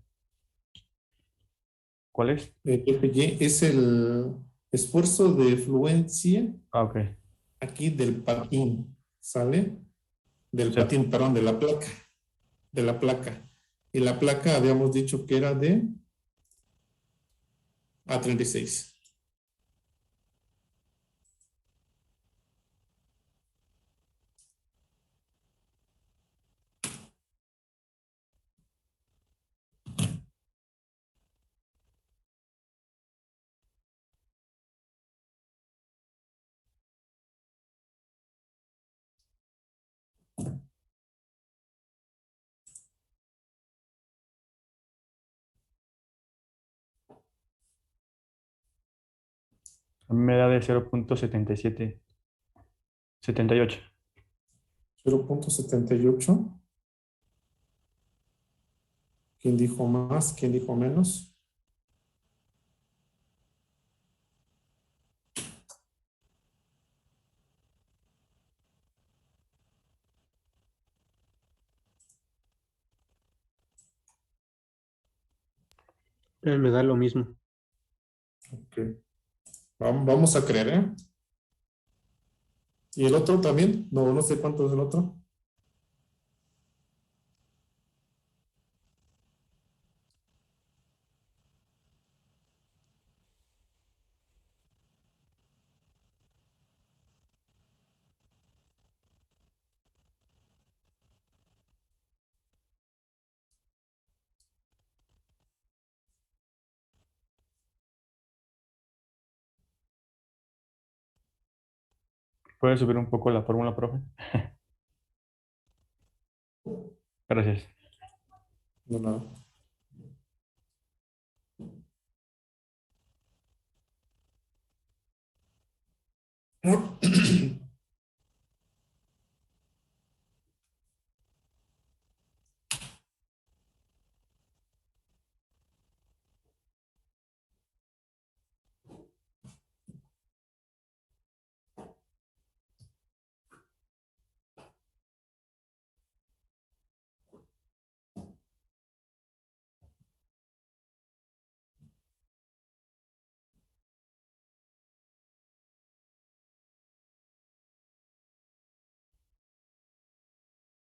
es? El FY es el esfuerzo de fluencia Ah, ok. aquí del patín, ¿sale? Del Sí. patín, perdón, de la placa. Y la placa habíamos dicho que era de A36. A mí me da de 0.77, 78. 0.78. ¿Quién dijo más? ¿Quién dijo menos? Me da lo mismo. Ok. Vamos a creer, ¿eh? ¿Y el otro también? No, no sé cuánto es el otro. ¿Puede subir un poco la fórmula, profe? Gracias. No, nada.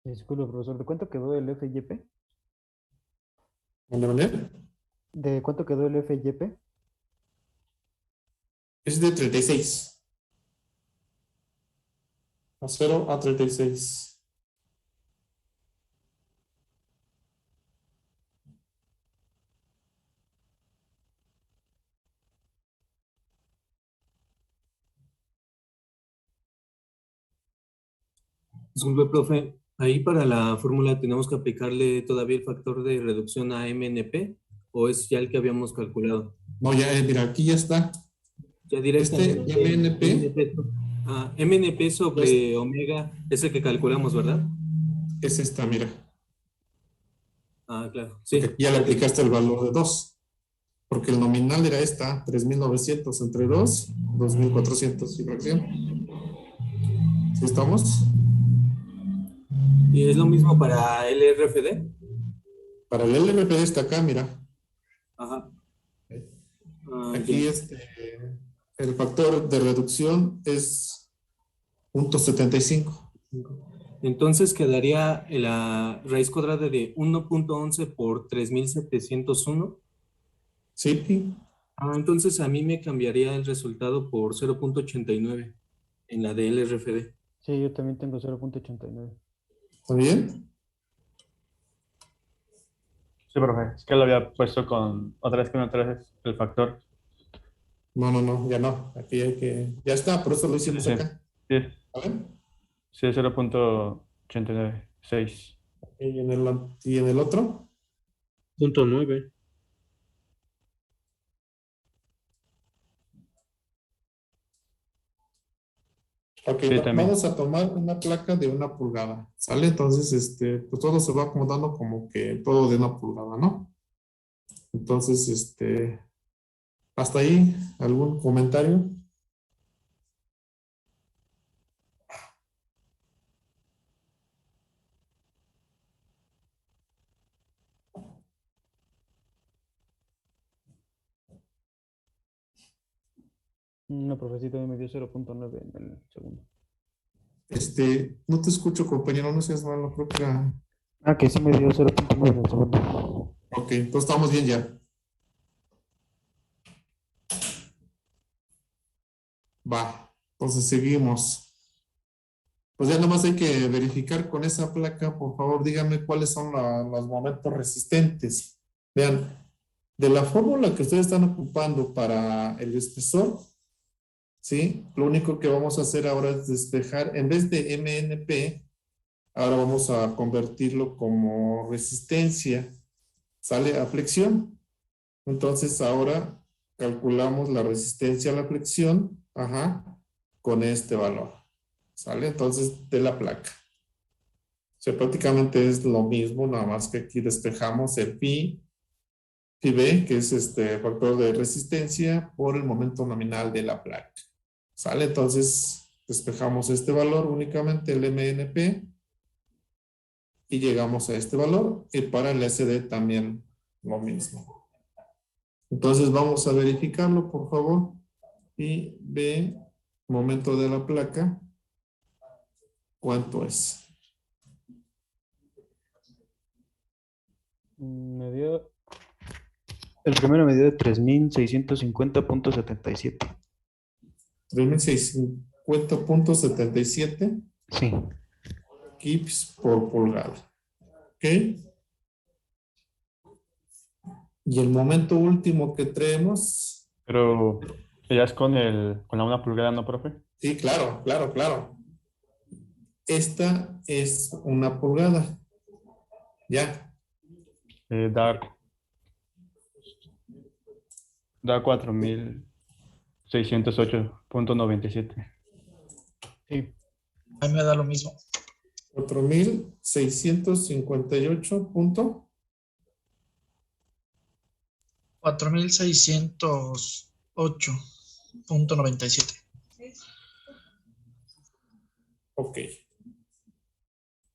Disculpe, profesor, ¿de cuánto quedó el FYP? ¿De manera? ¿De cuánto quedó el FYP? Es de 36. A 0 a 36. Disculpe, profe, ahí para la fórmula tenemos que aplicarle todavía el factor de reducción a MNP o es ya el que habíamos calculado. No, ya, mira, aquí ya está. Ya Este directamente MNP MNP ya es, sobre omega es el que calculamos, ¿verdad? es esta, mira. Ah, claro, Porque sí. aquí ya le aplicaste el valor de 2. Porque el nominal era esta, 3.900 entre 2, 2.400 y fracción. ¿Sí estamos? ¿Y es lo mismo para el RFD? Para el LRP está acá, mira. Ajá. Ah, Aquí ya. el factor de reducción es 0.75. Entonces quedaría la raíz cuadrada de 1.11 por 3.701. Sí, Entonces a mí me cambiaría el resultado por 0.89 en la de LRFD. Sí, yo también tengo 0.89. ¿está bien? Sí, profe. Es que lo había puesto con otra vez el factor. No, no, no, ya no. Aquí hay que. Ya está, por eso lo Sí, hicimos sí. acá. Sí, A ver. sí, 0.896. Y en el otro. Punto 9. Ok, Sí, también. vamos a tomar una placa de 1 pulgada, ¿sale? Entonces, pues todo se va acomodando como que todo de 1 pulgada, ¿no? Entonces, hasta ahí, ¿algún comentario? No, profesito, me dio 0.9 en el segundo. No te escucho, compañero, no seas malo, creo que era... Ah, que sí me dio 0.9 en el segundo. Ok, entonces estamos bien ya. Va, entonces seguimos. Pues ya nada más hay que verificar con esa placa, por favor, díganme cuáles son los momentos resistentes. Vean, de la fórmula que ustedes están ocupando para el espesor, ¿sí? Lo único que vamos a hacer ahora es despejar, en vez de MNP, ahora vamos a convertirlo como resistencia, ¿sale? A flexión. Entonces ahora calculamos la resistencia a la flexión, con este valor, ¿sale? Entonces de la placa. O sea, prácticamente es lo mismo, nada más que aquí despejamos el pi B, que es este factor de resistencia, por el momento nominal de la placa. ¿Sale? Entonces despejamos este valor únicamente, el MNP, y llegamos a este valor, y para el SD también lo mismo. Entonces vamos a verificarlo, por favor. Y B, momento de la placa, ¿cuánto es? Me dio. El primero me dio de 3650.77. 3650.77 Sí. kips por pulgada. ¿Ok? Y el momento último que traemos. Pero ya es con la 1 pulgada, ¿no, profe? Sí, claro, claro, claro. Esta es 1 pulgada. Ya. Da 4608.97. Sí. A mí me da lo mismo. 4658. 4608.97. Ok.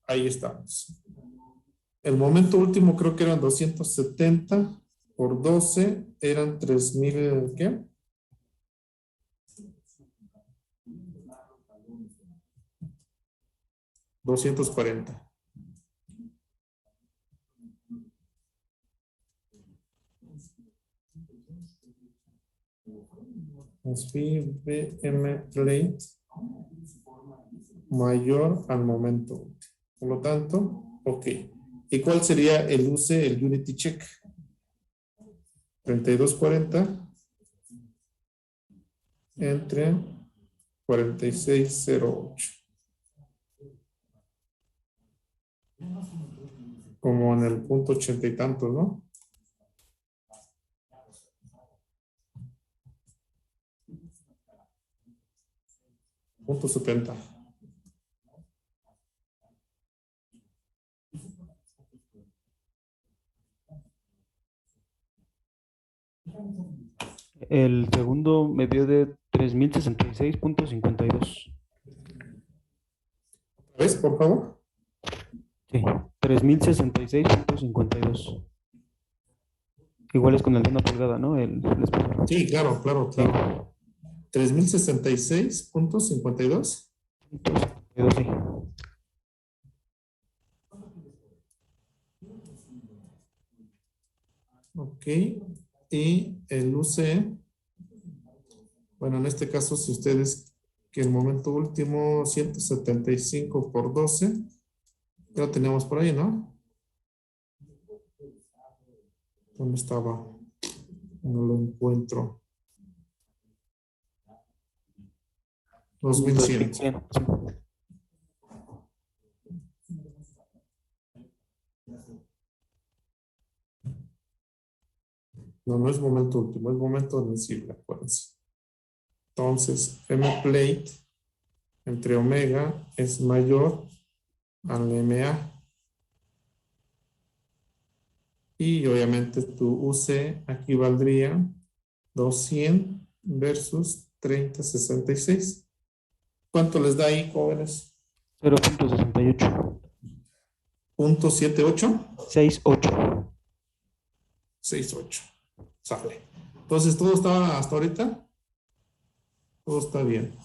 Ahí estamos. El momento último creo que eran 270 por 12, eran 3000, ¿qué? $240. BM plate mayor al momento. Por lo tanto, ok. ¿Y cuál sería el UCE, el Unity Check? 3240 entre 4608. Como en el punto 80 y tantos, ¿no? Punto 70. El segundo me dio de 3066.52. ¿Ves, por favor? Sí, 3066.52. Igual es con el de 1 pulgada, ¿no? El espesor. Sí, claro, claro, claro. 3066.52. 52, sí. Ok. Y el UC, bueno, en este caso, si ustedes, que el momento último, 175 por 12, ya lo teníamos por ahí, ¿no? ¿Dónde estaba? No lo encuentro. 2100. Sí. No, no es momento último, es momento admisible, acuérdense. Entonces, M plate entre omega es mayor al MA. Y obviamente tu UC aquí valdría 200 versus 3066. ¿Cuánto les da ahí, jóvenes? 0.68. ¿Punto 78? 68. 68. Sale. Entonces, ¿todo está hasta ahorita? Todo está bien.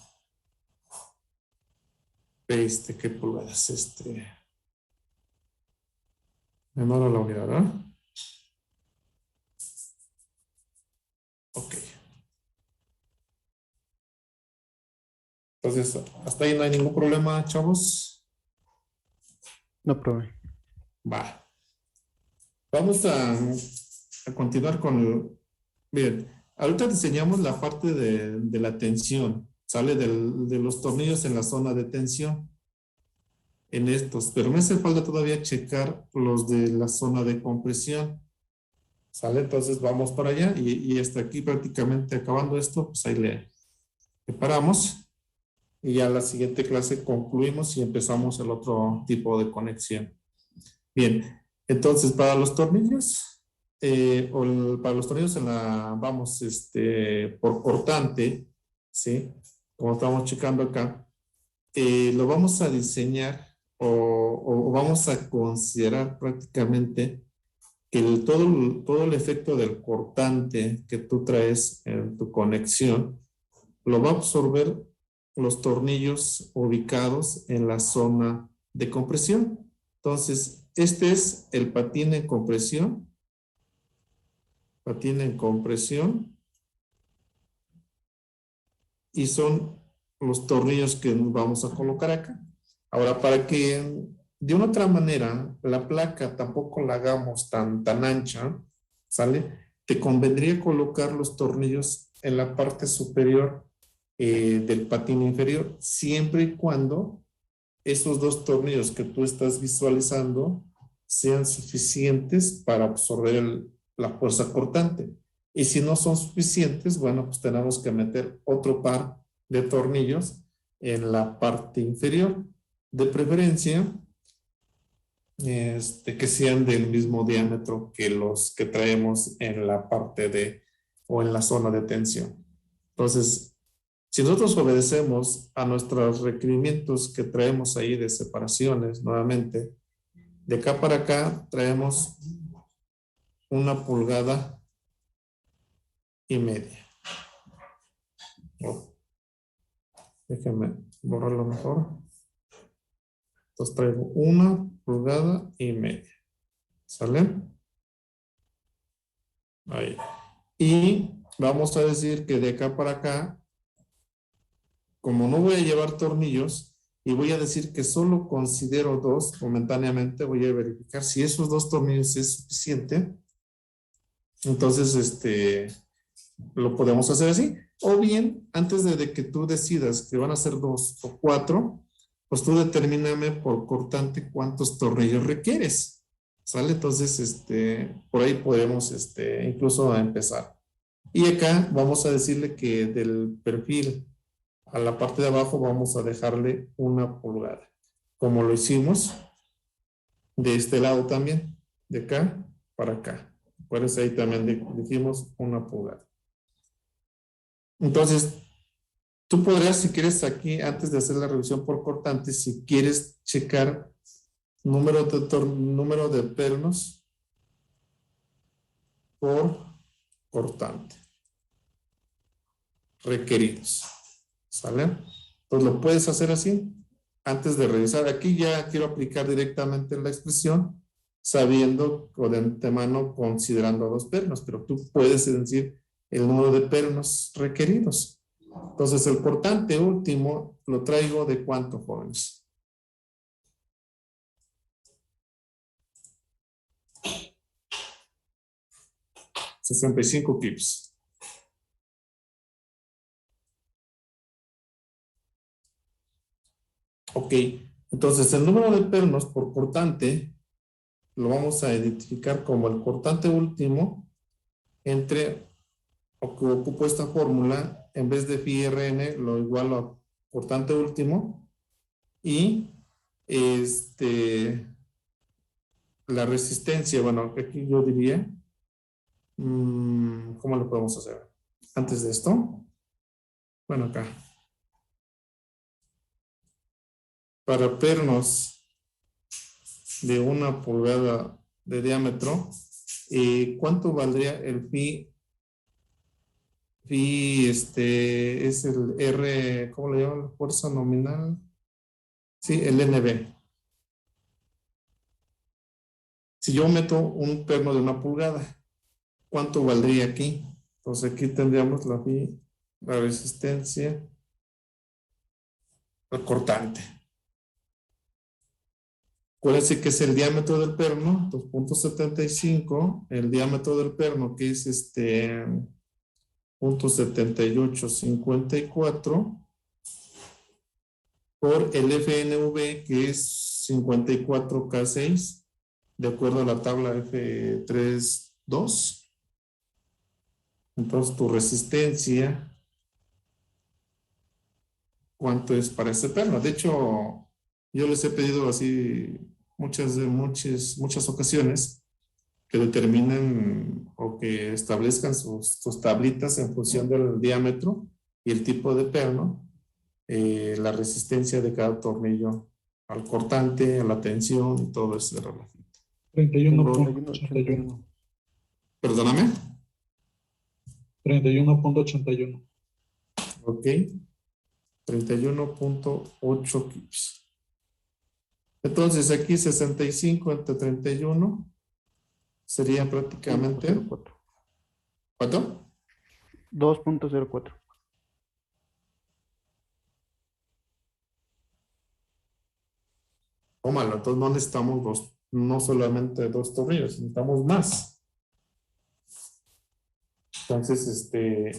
¿Qué pulgadas? Menor a la unidad, ¿verdad? Ok. Entonces, hasta ahí no hay ningún problema, chavos. No, profe. Va. Vamos a continuar con bien, ahorita diseñamos la parte de la tensión. Sale de los tornillos en la zona de tensión. En estos. Pero me hace falta todavía checar los de la zona de compresión. ¿Sale? Entonces vamos para allá y hasta aquí prácticamente acabando esto, pues ahí le paramos. Y ya la siguiente clase concluimos y empezamos el otro tipo de conexión. Bien, entonces para los tornillos, para los tornillos en la, vamos, por cortante, ¿sí? Como estamos checando acá, lo vamos a diseñar o vamos a considerar prácticamente que todo el efecto del cortante que tú traes en tu conexión lo va a absorber los tornillos ubicados en la zona de compresión. Entonces, este es el patín en compresión. Patín en compresión. Y son los tornillos que vamos a colocar acá. Ahora, para que de una otra manera la placa tampoco la hagamos tan ancha, ¿sale? Te convendría colocar los tornillos en la parte superior del patín inferior, siempre y cuando esos dos tornillos que tú estás visualizando sean suficientes para absorber la fuerza cortante. Y si no son suficientes, bueno, pues tenemos que meter otro par de tornillos en la parte inferior. De preferencia, que sean del mismo diámetro que los que traemos en la parte o en la zona de tensión. Entonces, si nosotros obedecemos a nuestros requerimientos que traemos ahí de separaciones, nuevamente, de acá para acá traemos 1,5 pulgadas. Oh, déjenme borrarlo mejor. Entonces traigo 1,5 pulgadas. ¿Sale? Ahí. Y vamos a decir que de acá para acá, como no voy a llevar tornillos, y voy a decir que solo considero 2 momentáneamente, voy a verificar si esos 2 tornillos es suficiente. Entonces, lo podemos hacer así. O bien, antes de que tú decidas que van a ser 2 o 4, pues tú determíname por cortante cuántos tornillos requieres. ¿Sale? Entonces, por ahí podemos incluso empezar. Y acá vamos a decirle que del perfil a la parte de abajo vamos a dejarle 1 pulgada. Como lo hicimos de este lado también. De acá para acá. Por eso ahí también dijimos 1 pulgada. Entonces, tú podrías, si quieres aquí, antes de hacer la revisión por cortante, si quieres checar número de pernos por cortante requeridos. ¿Sale? Entonces lo puedes hacer así. Antes de revisar, aquí ya quiero aplicar directamente la expresión, sabiendo o de antemano considerando 2 pernos, pero tú puedes decir el número de pernos requeridos. Entonces el cortante último lo traigo de ¿cuánto, jóvenes? $65 clips. Ok, entonces el número de pernos por cortante lo vamos a identificar como el cortante último entre, o que ocupo esta fórmula, en vez de phi rn lo igualo a cortante último y la resistencia, bueno, aquí yo diría, ¿cómo lo podemos hacer? Antes de esto, bueno, acá. Para pernos de 1 pulgada de diámetro, ¿cuánto valdría el phi Y es el R, ¿cómo le llaman? La fuerza nominal. Sí, el NB. Si yo meto un perno de 1 pulgada, ¿cuánto valdría aquí? Entonces aquí tendríamos la resistencia al cortante. Acuérdense que es el diámetro del perno, 2.75, el diámetro del perno que es 0.7854 por el FNV que es 54K6 de acuerdo a la tabla F32. Entonces tu resistencia, ¿cuánto es para este perno? De hecho, yo les he pedido así muchas ocasiones que determinen o que establezcan sus tablitas en función del diámetro y el tipo de perno, la resistencia de cada tornillo al cortante, a la tensión y todo ese reloj. 31.81. Perdóname. 31.81. Ok. 31.8 kips. Entonces aquí 65 entre 31 sería prácticamente 2.04. ¿cuánto? 2.04. Tómalo, entonces no necesitamos no solamente 2 tornillos, necesitamos más. Entonces,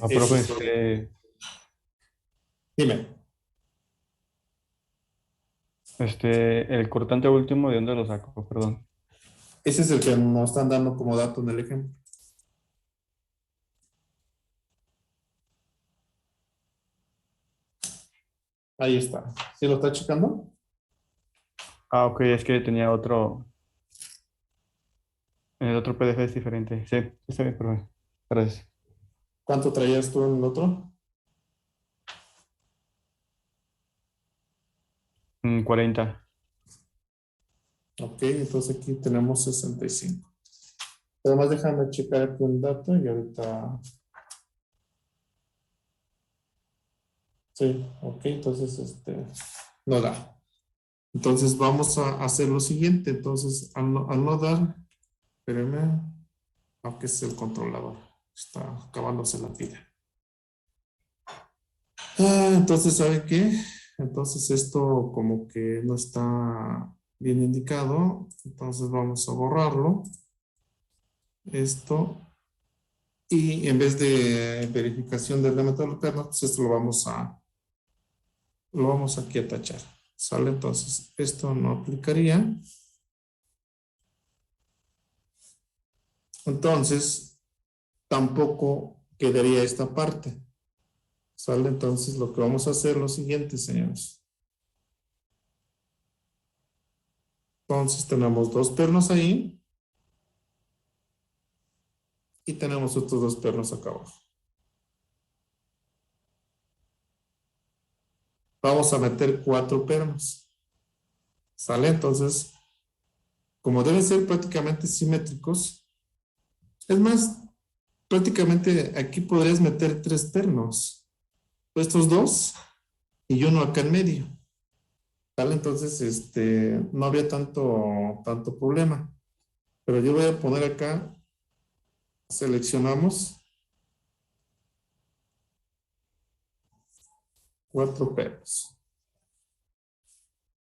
profe, dime. el cortante último, ¿de dónde lo saco? Perdón. Ese es el que nos están dando como dato en el ejemplo. Ahí está. ¿Sí lo está checando? Ah, ok, es que tenía otro. El otro PDF es diferente. Sí, está bien, profe. Gracias. ¿Cuánto traías tú en el otro? 40. Ok, entonces aquí tenemos 65. Además, déjame checar aquí un dato y ahorita. Sí, ok, entonces no da. Entonces vamos a hacer lo siguiente. Entonces, al no dar, espérenme, aunque es el controlador, está acabándose la pila. Entonces, ¿sabe qué? Entonces esto como que no está bien indicado. Entonces vamos a borrarlo. Esto. Y en vez de verificación del diámetro del perno, pues esto lo vamos aquí a tachar. ¿Sale? Entonces, esto no aplicaría. Entonces, tampoco quedaría esta parte. ¿Sale? Entonces, lo que vamos a hacer es lo siguiente, señores. Entonces, tenemos 2 pernos ahí. Y tenemos otros 2 pernos acá abajo. Vamos a meter 4 pernos. ¿Sale? Entonces, como deben ser prácticamente simétricos, es más, prácticamente aquí podrías meter 3 pernos. Estos 2 y uno acá en medio. ¿Sale? Entonces, no había tanto problema. Pero yo voy a poner acá, seleccionamos 4 pernos.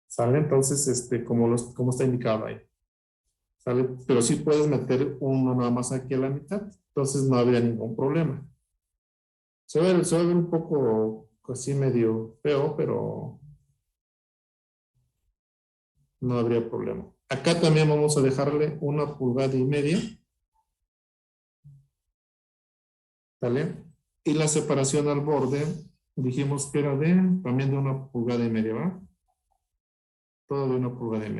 ¿Sale? Entonces, como está indicado ahí. ¿Sale? Pero sí puedes meter uno nada más aquí a la mitad. Entonces no habría ningún problema. Se va a ver un poco así medio feo, pero no habría problema. Acá también vamos a dejarle 1,5 pulgadas. ¿Sale? Y la separación al borde, dijimos que era también de 1,5 pulgadas, ¿va? Todo de 1,5 pulgadas.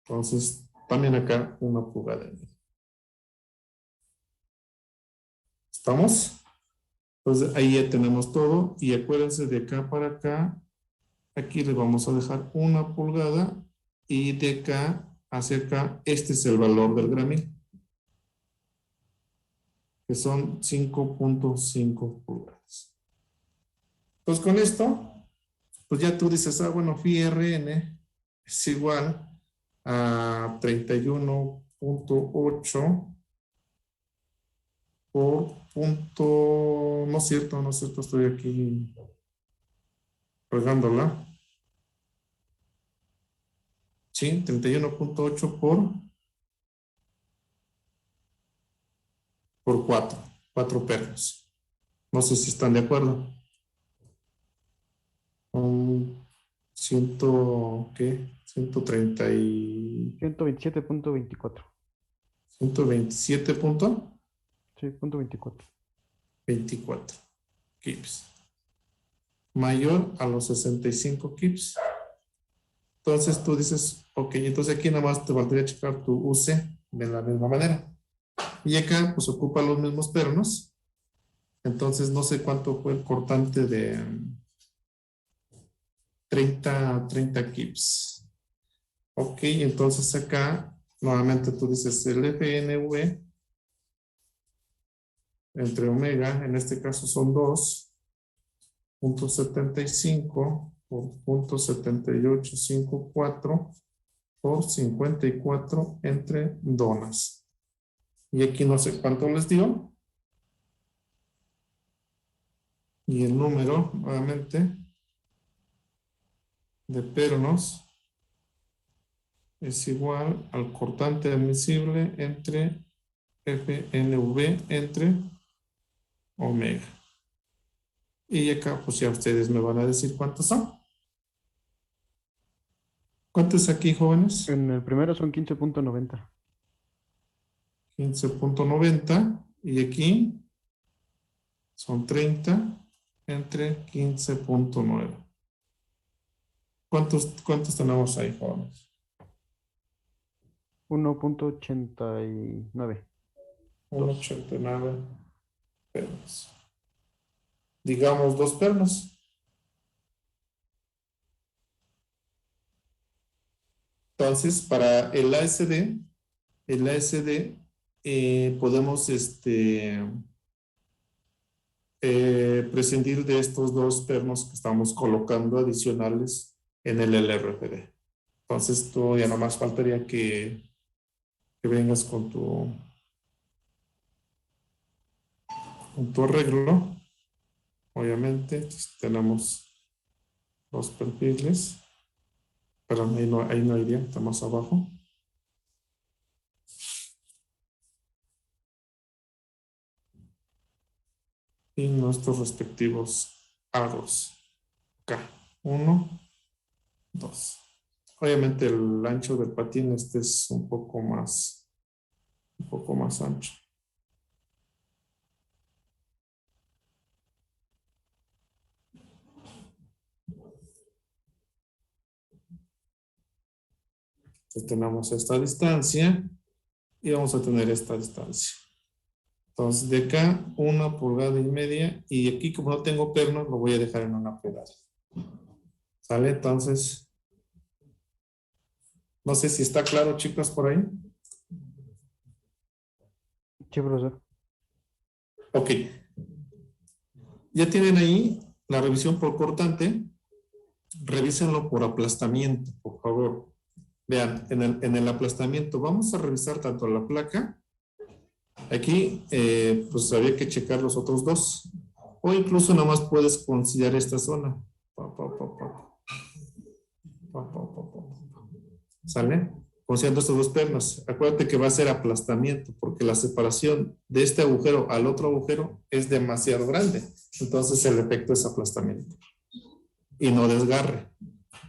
Entonces, también acá 1,5 pulgadas. ¿Estamos? Entonces, ahí ya tenemos todo. Y acuérdense, de acá para acá, aquí le vamos a dejar 1 pulgada. Y de acá hacia acá, este es el valor del gramil. que son 5.5 pulgadas. Pues con esto, pues ya tú dices, bueno, phi RN es igual a 31.8 por punto, no es cierto, estoy aquí regándola. Sí, 31.8 por 4 pernos. No sé si están de acuerdo. 130 y 127.24. 127.24 Sí, punto 24. kips. Mayor a los 65 kips. Entonces tú dices, ok, entonces aquí nada más te valdría checar tu UC de la misma manera. Y acá pues ocupa los mismos pernos. Entonces no sé cuánto fue el cortante de 30 kips. Ok, entonces acá nuevamente tú dices el FNV entre omega, en este caso son 2.75 por 0.7854 por 54 entre donas. Y aquí no sé cuánto les dio. Y el número, nuevamente, de pernos es igual al cortante admisible entre FNV entre omega. Y acá, pues ya ustedes me van a decir cuántos son. ¿Cuántos aquí, jóvenes? En el primero son 15.90. 15.90. Y aquí son 30 entre 15.9. ¿Cuántos tenemos ahí, jóvenes? 1.89. 1.89 pernos. Digamos 2 pernos. Entonces, para el ASD podemos prescindir de estos 2 pernos que estamos colocando adicionales en el LRPD. Entonces, tú ya nomás faltaría que vengas con tu arreglo. Obviamente, tenemos 2 perfiles. Pero ahí no iría, está más abajo. Y nuestros respectivos aros. Acá, 1, 2. Obviamente el ancho del patín es un poco más ancho. Entonces tenemos esta distancia y vamos a tener esta distancia. Entonces de acá 1,5 pulgadas y aquí como no tengo pernos lo voy a dejar en 1 pulgada. ¿Sale? Entonces no sé si está claro, chicos, por ahí. Sí, profesor. Ok. Ya tienen ahí la revisión por cortante. Revísenlo por aplastamiento, por favor. Vean, en el aplastamiento vamos a revisar tanto la placa. Aquí, pues había que checar los otros 2. O incluso nada más puedes considerar esta zona. ¿Sale? Considerando estos 2 pernos. Acuérdate que va a ser aplastamiento, porque la separación de este agujero al otro agujero es demasiado grande. Entonces el efecto es aplastamiento. Y no desgarre.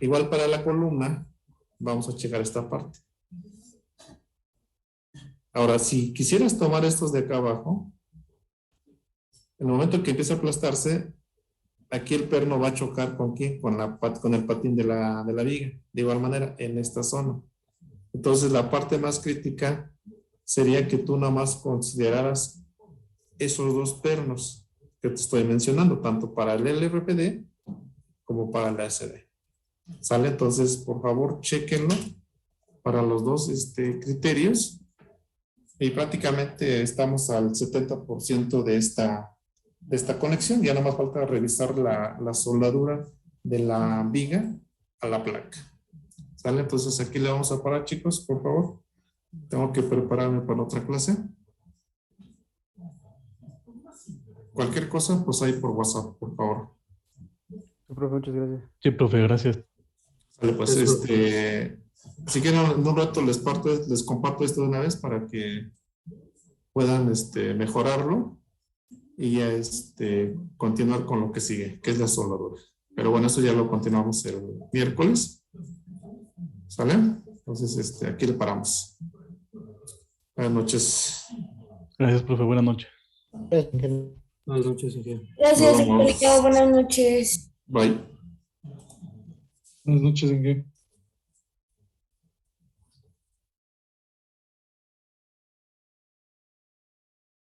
Igual para la columna, vamos a checar esta parte. Ahora, si quisieras tomar estos de acá abajo, en el momento que empiece a aplastarse, aquí el perno va a chocar ¿con quién? Con el patín de la viga. De igual manera, en esta zona. Entonces, la parte más crítica sería que tú nada más consideraras esos 2 pernos que te estoy mencionando, tanto para el LRPD como para el ASD. ¿Sale? Entonces, por favor, chequenlo para los 2 criterios Y prácticamente estamos al 70% de esta conexión. Ya nada más falta revisar la soldadura de la viga a la placa. ¿Sale? Entonces aquí le vamos a parar, chicos, por favor. Tengo que prepararme para otra clase. Cualquier cosa, pues ahí por WhatsApp, por favor. Sí, profe, muchas gracias. Sí, profe, gracias. Sale, pues si quieren en un rato les comparto esto de una vez para que puedan mejorarlo y ya continuar con lo que sigue, que es la soldadura. Pero bueno, eso ya lo continuamos el miércoles. ¿Sale? Entonces, aquí le paramos. Buenas noches. Gracias, profe. Buenas noches. Buenas noches, Sergio. Gracias, Nos vemos. Angélica. Buenas noches. Bye. Buenas noches, Inge.